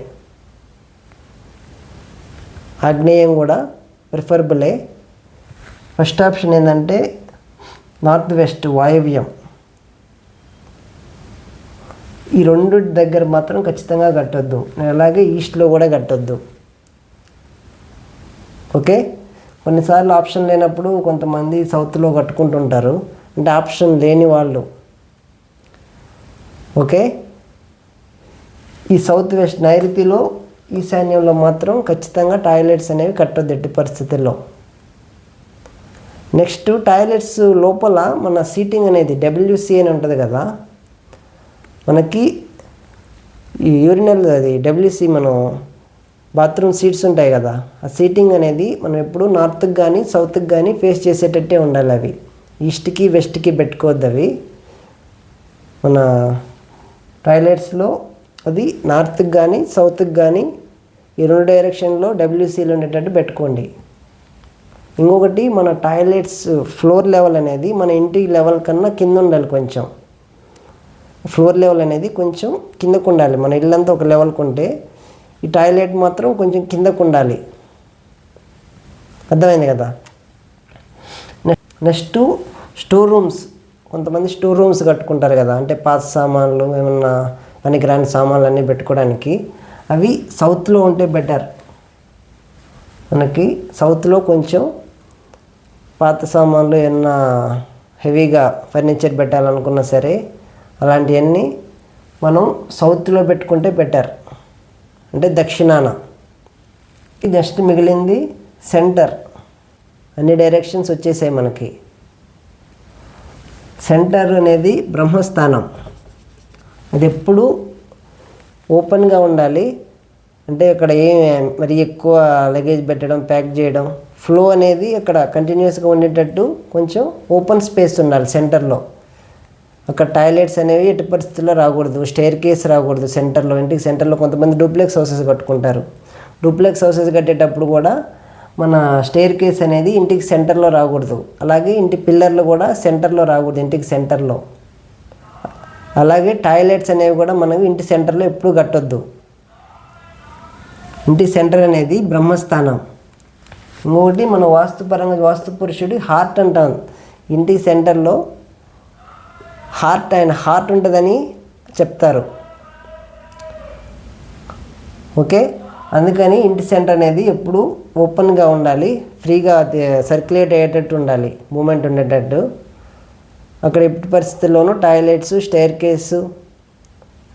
ఆగ్నేయం కూడా ప్రిఫరబులే. ఫస్ట్ ఆప్షన్ ఏంటంటే నార్త్ వెస్ట్ వాయవ్యం. ఈ రెండు దగ్గర మాత్రం ఖచ్చితంగా కట్టొద్దు, అలాగే ఈస్ట్లో కూడా కట్టొద్దు. ఓకే. కొన్నిసార్లు ఆప్షన్ లేనప్పుడు కొంతమంది సౌత్లో కట్టుకుంటుంటారు, అంటే ఆప్షన్ లేని వాళ్ళు. ఓకే. ఈ సౌత్ వెస్ట్ నైరుతిలో ఈశాన్యంలో మాత్రం ఖచ్చితంగా టాయిలెట్స్ అనేవి కట్టొద్దు ఎట్టి పరిస్థితుల్లో. నెక్స్ట్ టాయిలెట్స్ లోపల మన సీటింగ్ అనేది WC అని ఉంటుంది కదా, మనకి ఈ యూరినల్ అది WC మనం బాత్రూమ్ సీట్స్ ఉంటాయి కదా, ఆ సీటింగ్ అనేది మనం ఎప్పుడు నార్త్కి కానీ సౌత్కి కానీ ఫేస్ చేసేటట్టే ఉండాలి. అవి ఈస్ట్కి వెస్ట్కి పెట్టుకోవద్దు. అవి మన టాయిలెట్స్లో అది నార్త్కి కానీ సౌత్కి కానీ ఈ 2 డైరెక్షన్లో WCలు ఉండేటట్టు పెట్టుకోండి. ఇంకొకటి మన టాయిలెట్స్ ఫ్లోర్ లెవెల్ అనేది మన ఇంటి లెవెల్ కన్నా కింద ఉండాలి. కొంచెం ఫ్లోర్ లెవెల్ అనేది కొంచెం కిందకు ఉండాలి. మన ఇల్లంతా ఒక లెవెల్కి ఉంటే ఈ టాయిలెట్ మాత్రం కొంచెం కిందకు ఉండాలి. అర్థమైంది కదా. Next store rooms. కొంతమంది స్టోర్ రూమ్స్ కట్టుకుంటారు కదా, అంటే పాత సామాన్లు ఏమన్నా పనికిరాని సామాన్లు అన్నీ పెట్టుకోవడానికి. అవి సౌత్లో ఉంటే బెటర్. మనకి సౌత్లో కొంచెం పాత సామాన్లు ఏమన్నా హెవీగా ఫర్నిచర్ పెట్టాలనుకున్నా సరే అలాంటివన్నీ మనం సౌత్లో పెట్టుకుంటే బెటర్, అంటే దక్షిణాన. నెక్స్ట్ మిగిలింది సెంటర్. అన్ని డైరెక్షన్స్ వచ్చేసాయి మనకి. సెంటర్ అనేది బ్రహ్మస్థానం. అది ఎప్పుడు ఓపెన్గా ఉండాలి. అంటే అక్కడ మరి ఎక్కువ లగేజ్ పెట్టడం, ప్యాక్ చేయడం, ఫ్లో అనేది అక్కడ కంటిన్యూస్గా ఉండేటట్టు కొంచెం ఓపెన్ స్పేస్ ఉండాలి సెంటర్లో. అక్కడ టాయిలెట్స్ అనేవి ఎట్టి పరిస్థితుల్లో రాకూడదు, స్టైర్ కేస్ రాకూడదు సెంటర్లో. ఇంటికి సెంటర్లో కొంతమంది డూప్లెక్స్ హౌసెస్ కట్టుకుంటారు. డూప్లెక్స్ హౌసెస్ కట్టేటప్పుడు కూడా మన స్టైర్ కేస్ అనేది ఇంటికి సెంటర్లో రాకూడదు. అలాగే ఇంటి పిల్లర్లు కూడా సెంటర్లో రాకూడదు, ఇంటికి సెంటర్లో. అలాగే టాయిలెట్స్ అనేవి కూడా మనకు ఇంటి సెంటర్లో ఎప్పుడు కట్టొద్దు. ఇంటి సెంటర్ అనేది బ్రహ్మస్థానం. ఇంకొకటి మన వాస్తుపరంగా వాస్తు పురుషుడి హార్ట్ అంటాం. ఇంటి సెంటర్లో ఆయన హార్ట్ ఉంటుందని చెప్తారు. ఓకే, అందుకని ఇంటి సెంటర్ అనేది ఎప్పుడు ఓపెన్గా ఉండాలి, ఫ్రీగా సర్క్యులేట్ అయ్యేటట్టు ఉండాలి, మూమెంట్ ఉండేటట్టు. అక్కడ ఎట్టి పరిస్థితుల్లోనూ టాయిలెట్స్, స్టైర్ కేసు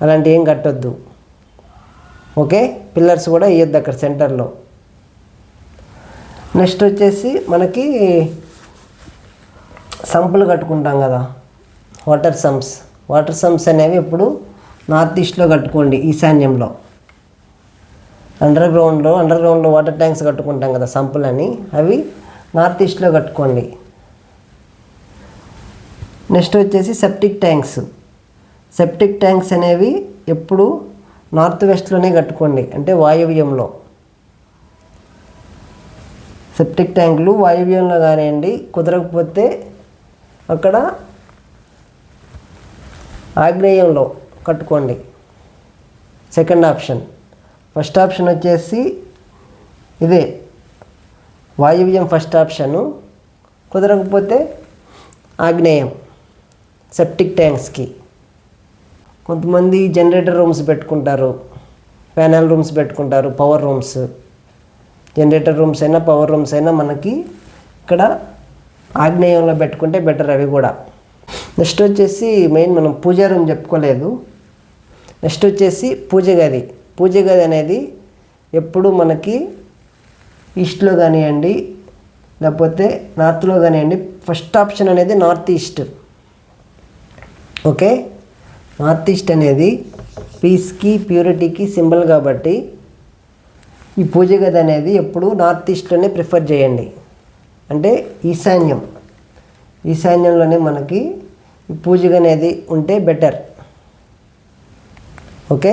అలాంటివి ఏం కట్టొద్దు. ఓకే, పిల్లర్స్ కూడా వేయొద్దు అక్కడ సెంటర్లో. నెక్స్ట్ వచ్చేసి మనకి సంపులు కట్టుకుంటాం కదా, వాటర్ సమ్స్ అనేవి ఎప్పుడు నార్త్ ఈస్ట్లో కట్టుకోండి, ఈశాన్యంలో. అండర్ గ్రౌండ్లో వాటర్ ట్యాంక్స్ కట్టుకుంటాం కదా సంపులని, అవి నార్త్ ఈస్ట్లో కట్టుకోండి. నెక్స్ట్ వచ్చేసి సెప్టిక్ ట్యాంక్స్ అనేవి ఎప్పుడు నార్త్ వెస్ట్లోనే కట్టుకోండి, అంటే వాయవ్యంలో. సెప్టిక్ ట్యాంకులు వాయవ్యంలో కానివ్వండి, కుదరకపోతే అక్కడ ఆగ్నేయంలో కట్టుకోండి. Second option. ఫస్ట్ ఆప్షన్ వచ్చేసి ఇదే వాయువ్యం ఫస్ట్ ఆప్షను, కుదరకపోతే ఆగ్నేయం సెప్టిక్ ట్యాంక్స్కి. కొంతమంది జనరేటర్ రూమ్స్ పెట్టుకుంటారు, ప్యానల్ రూమ్స్ పెట్టుకుంటారు, పవర్ రూమ్స్. జనరేటర్ రూమ్స్ అయినా పవర్ రూమ్స్ అయినా మనకి ఇక్కడ ఆగ్నేయంలో పెట్టుకుంటే బెటర్ అవి కూడా. నెక్స్ట్ వచ్చేసి మెయిన్ మనం పూజా రూమ్ చెప్పుకోలేదు. నెక్స్ట్ వచ్చేసి పూజ గది అనేది ఎప్పుడు మనకి ఈస్ట్లో కానివ్వండి లేకపోతే నార్త్లో కానివ్వండి, ఫస్ట్ ఆప్షన్ అనేది north east. Okay, north east అనేది పీస్కి ప్యూరిటీకి సింబల్ కాబట్టి ఈ పూజ గది అనేది ఎప్పుడు నార్త్ ఈస్ట్లోనే ప్రిఫర్ చేయండి. అంటే ఈశాన్యంలోనే మనకి ఈ పూజ అనేది ఉంటే బెటర్. ఓకే,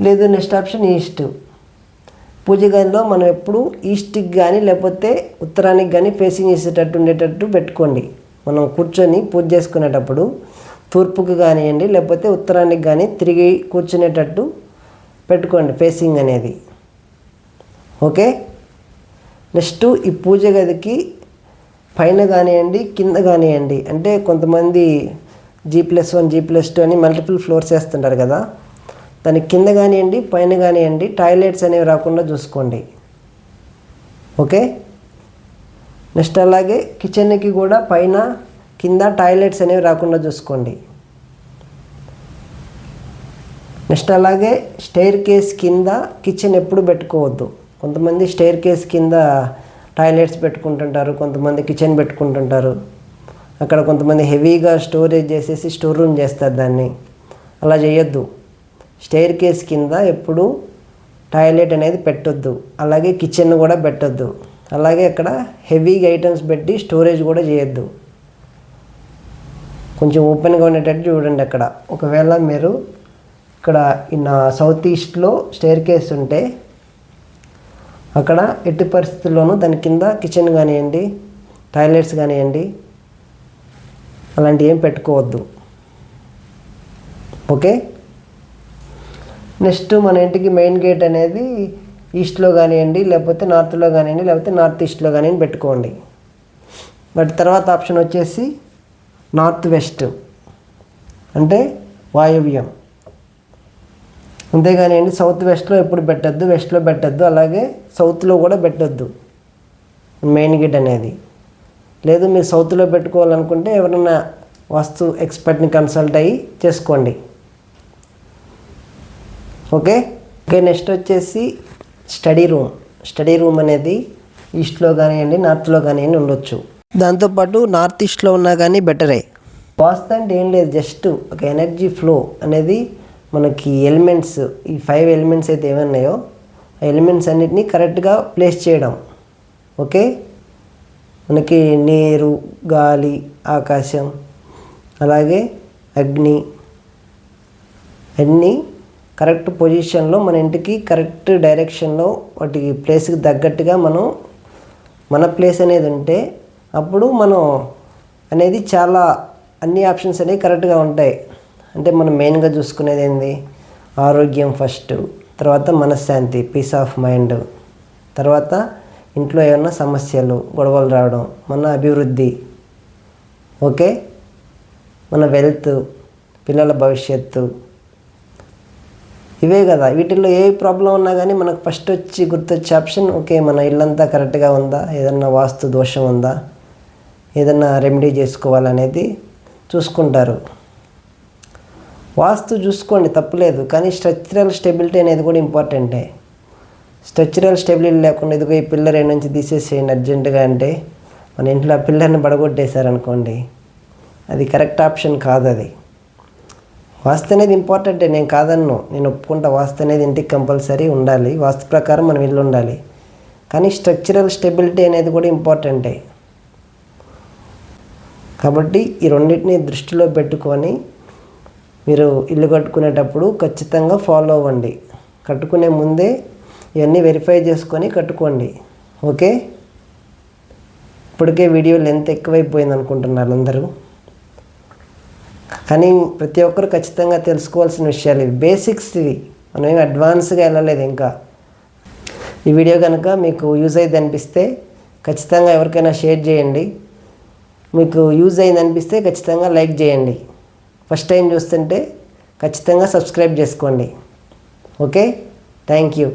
లేదు నెక్స్ట్ ఆప్షన్ ఈస్ట్. పూజ గదిలో మనం ఎప్పుడు ఈస్ట్కి కానీ లేకపోతే ఉత్తరానికి కానీ ఫేసింగ్ చేసేటట్టు ఉండేటట్టు పెట్టుకోండి. మనం కూర్చొని పూజ చేసుకునేటప్పుడు తూర్పుకి కానివ్వండి లేకపోతే ఉత్తరానికి కానీ తిరిగి కూర్చునేటట్టు పెట్టుకోండి ఫేసింగ్ అనేది. ఓకే, నెక్స్ట్ ఈ పూజ గదికి పైన కానివ్వండి కింద కానివ్వండి, అంటే కొంతమంది G+1 G+2 అని మల్టిపుల్ ఫ్లోర్స్ వేస్తుంటారు కదా, దాని కింద కానివ్వండి పైన కానివ్వండి టాయిలెట్స్ అనేవి రాకుండా చూసుకోండి. ఓకే, నెక్స్ట్ అలాగే కిచెన్కి కూడా పైన కింద టాయిలెట్స్ అనేవి రాకుండా చూసుకోండి. నెక్స్ట్ అలాగే స్టైర్ కేస్ కింద కిచెన్ ఎప్పుడు పెట్టుకోవద్దు. కొంతమంది స్టైర్ కేస్ కింద టాయిలెట్స్ పెట్టుకుంటుంటారు, కొంతమంది కిచెన్ పెట్టుకుంటుంటారు. అక్కడ కొంతమంది హెవీగా స్టోరేజ్ చేసేసి స్టోర్ రూమ్ చేస్తారు దాన్ని. అలా చేయొద్దు. స్టెయిర్ కేస్ కింద ఎప్పుడు టాయిలెట్ అనేది పెట్టొద్దు, అలాగే కిచెన్ కూడా పెట్టొద్దు, అలాగే అక్కడ హెవీగా ఐటమ్స్ పెట్టి స్టోరేజ్ కూడా చేయొద్దు. కొంచెం ఓపెన్గా ఉండేటట్టు చూడండి. అక్కడ ఒకవేళ మీరు ఇక్కడ సౌత్ ఈస్ట్లో స్టెయిర్ కేస్ ఉంటే అక్కడ ఎట్టి పరిస్థితుల్లోనూ దాని కింద కిచెన్ కానివ్వండి, టాయిలెట్స్ కానివ్వండి, అలాంటివి ఏం పెట్టుకోవద్దు. ఓకే. నెక్స్ట్ మన ఇంటికి మెయిన్ గేట్ అనేది ఈస్ట్లో కానివ్వండి, లేకపోతే నార్త్లో కానివ్వండి, లేకపోతే నార్త్ ఈస్ట్లో కానివ్వండి పెట్టుకోండి. బట్ తర్వాత ఆప్షన్ వచ్చేసి నార్త్ వెస్ట్, అంటే వాయువ్యం. అంతేగానివ్వండి సౌత్ వెస్ట్లో ఎప్పుడు పెట్టద్దు, వెస్ట్లో పెట్టద్దు, అలాగే సౌత్లో కూడా పెట్టద్దు మెయిన్ గేట్ అనేది. లేదు మీరు సౌత్లో పెట్టుకోవాలనుకుంటే ఎవరైనా వాస్తు ఎక్స్పర్ట్ని కన్సల్ట్ అయ్యి చేసుకోండి. ఓకే. నెక్స్ట్ వచ్చేసి స్టడీ రూమ్ అనేది ఈస్ట్లో కానివ్వండి, నార్త్లో కానివ్వండి ఉండొచ్చు. దాంతోపాటు నార్త్ ఈస్ట్లో ఉన్నా కానీ బెటరే. వాస్తు అంటే ఏం లేదు, జస్ట్ ఒక ఎనర్జీ ఫ్లో అనేది మనకి ఎలిమెంట్స్, ఈ 5 ఎలిమెంట్స్ అయితే ఏమన్నాయో ఆ ఎలిమెంట్స్ అన్నిటినీ కరెక్ట్గా ప్లేస్ చేయడం. ఓకే. మనకి నీరు, గాలి, ఆకాశం, అలాగే అగ్ని అన్నీ కరెక్ట్ పొజిషన్లో మన ఇంటికి కరెక్ట్ డైరెక్షన్లో వాటి ప్లేస్కి తగ్గట్టుగా మన ప్లేస్ అనేది ఉంటే అప్పుడు మనం అనేది చాలా అన్ని ఆప్షన్స్ అనేవి కరెక్ట్గా ఉంటాయి. అంటే మనం మెయిన్గా చూసుకునేది ఏంది, ఆరోగ్యం ఫస్ట్, తర్వాత మనశ్శాంతి, పీస్ ఆఫ్ మైండ్, తర్వాత ఇంట్లో ఏమన్నా సమస్యలు, గొడవలు రావడం, మన అభివృద్ధి, ఓకే, మన వెల్త్, పిల్లల భవిష్యత్తు, ఇవే కదా. వీటిల్లో ఏ ప్రాబ్లం ఉన్నా కానీ మనకు ఫస్ట్ గుర్తొచ్చే ఆప్షన్ ఓకే మన ఇల్లంతా కరెక్ట్గా ఉందా, ఏదన్నా వాస్తు దోషం ఉందా, ఏదన్నా రెమెడీ చేసుకోవాలనేది చూసుకుంటారు. వాస్తు చూసుకోండి తప్పులేదు, కానీ స్ట్రక్చరల్ స్టెబిలిటీ అనేది కూడా ఇంపార్టెంటే. స్ట్రక్చరల్ స్టెబిలిటీ లేకుండా ఇదిగో ఈ పిల్లర్ ఏ నుంచి తీసేసేయండి అర్జెంటుగా అంటే మన ఇంట్లో ఆ పిల్లర్ని పడగొట్టేశారనుకోండి, అది కరెక్ట్ ఆప్షన్ కాదు. అది వాస్తు అనేది ఇంపార్టెంటే, నేను కాదన్ను, నేను ఒప్పుకుంటా. వాస్తు అనేది ఇంటికి కంపల్సరీ ఉండాలి, వాస్తు ప్రకారం మనం ఇల్లు ఉండాలి. కానీ స్ట్రక్చరల్ స్టెబిలిటీ అనేది కూడా ఇంపార్టెంటే. కాబట్టి ఈ రెండింటిని దృష్టిలో పెట్టుకొని మీరు ఇల్లు కట్టుకునేటప్పుడు ఖచ్చితంగా ఫాలో అవ్వండి. కట్టుకునే ముందే ఇవన్నీ వెరిఫై చేసుకొని కట్టుకోండి. ఓకే. ఇప్పటికే వీడియో లెంత్ ఎక్కువైపోయింది అనుకుంటున్నారు అందరూ, కానీ ప్రతి ఒక్కరు ఖచ్చితంగా తెలుసుకోవాల్సిన విషయాలు ఇవి, బేసిక్స్ ఇవి. మనం ఏమి అడ్వాన్స్గా వెళ్ళలేదు ఇంకా. ఈ వీడియో కనుక మీకు యూజ్ అయింది అనిపిస్తే ఖచ్చితంగా ఎవరికైనా షేర్ చేయండి. మీకు యూజ్ అయింది అనిపిస్తే ఖచ్చితంగా లైక్ చేయండి. ఫస్ట్ టైం చూస్తుంటే ఖచ్చితంగా సబ్స్క్రైబ్ చేసుకోండి. ఓకే. Thank you.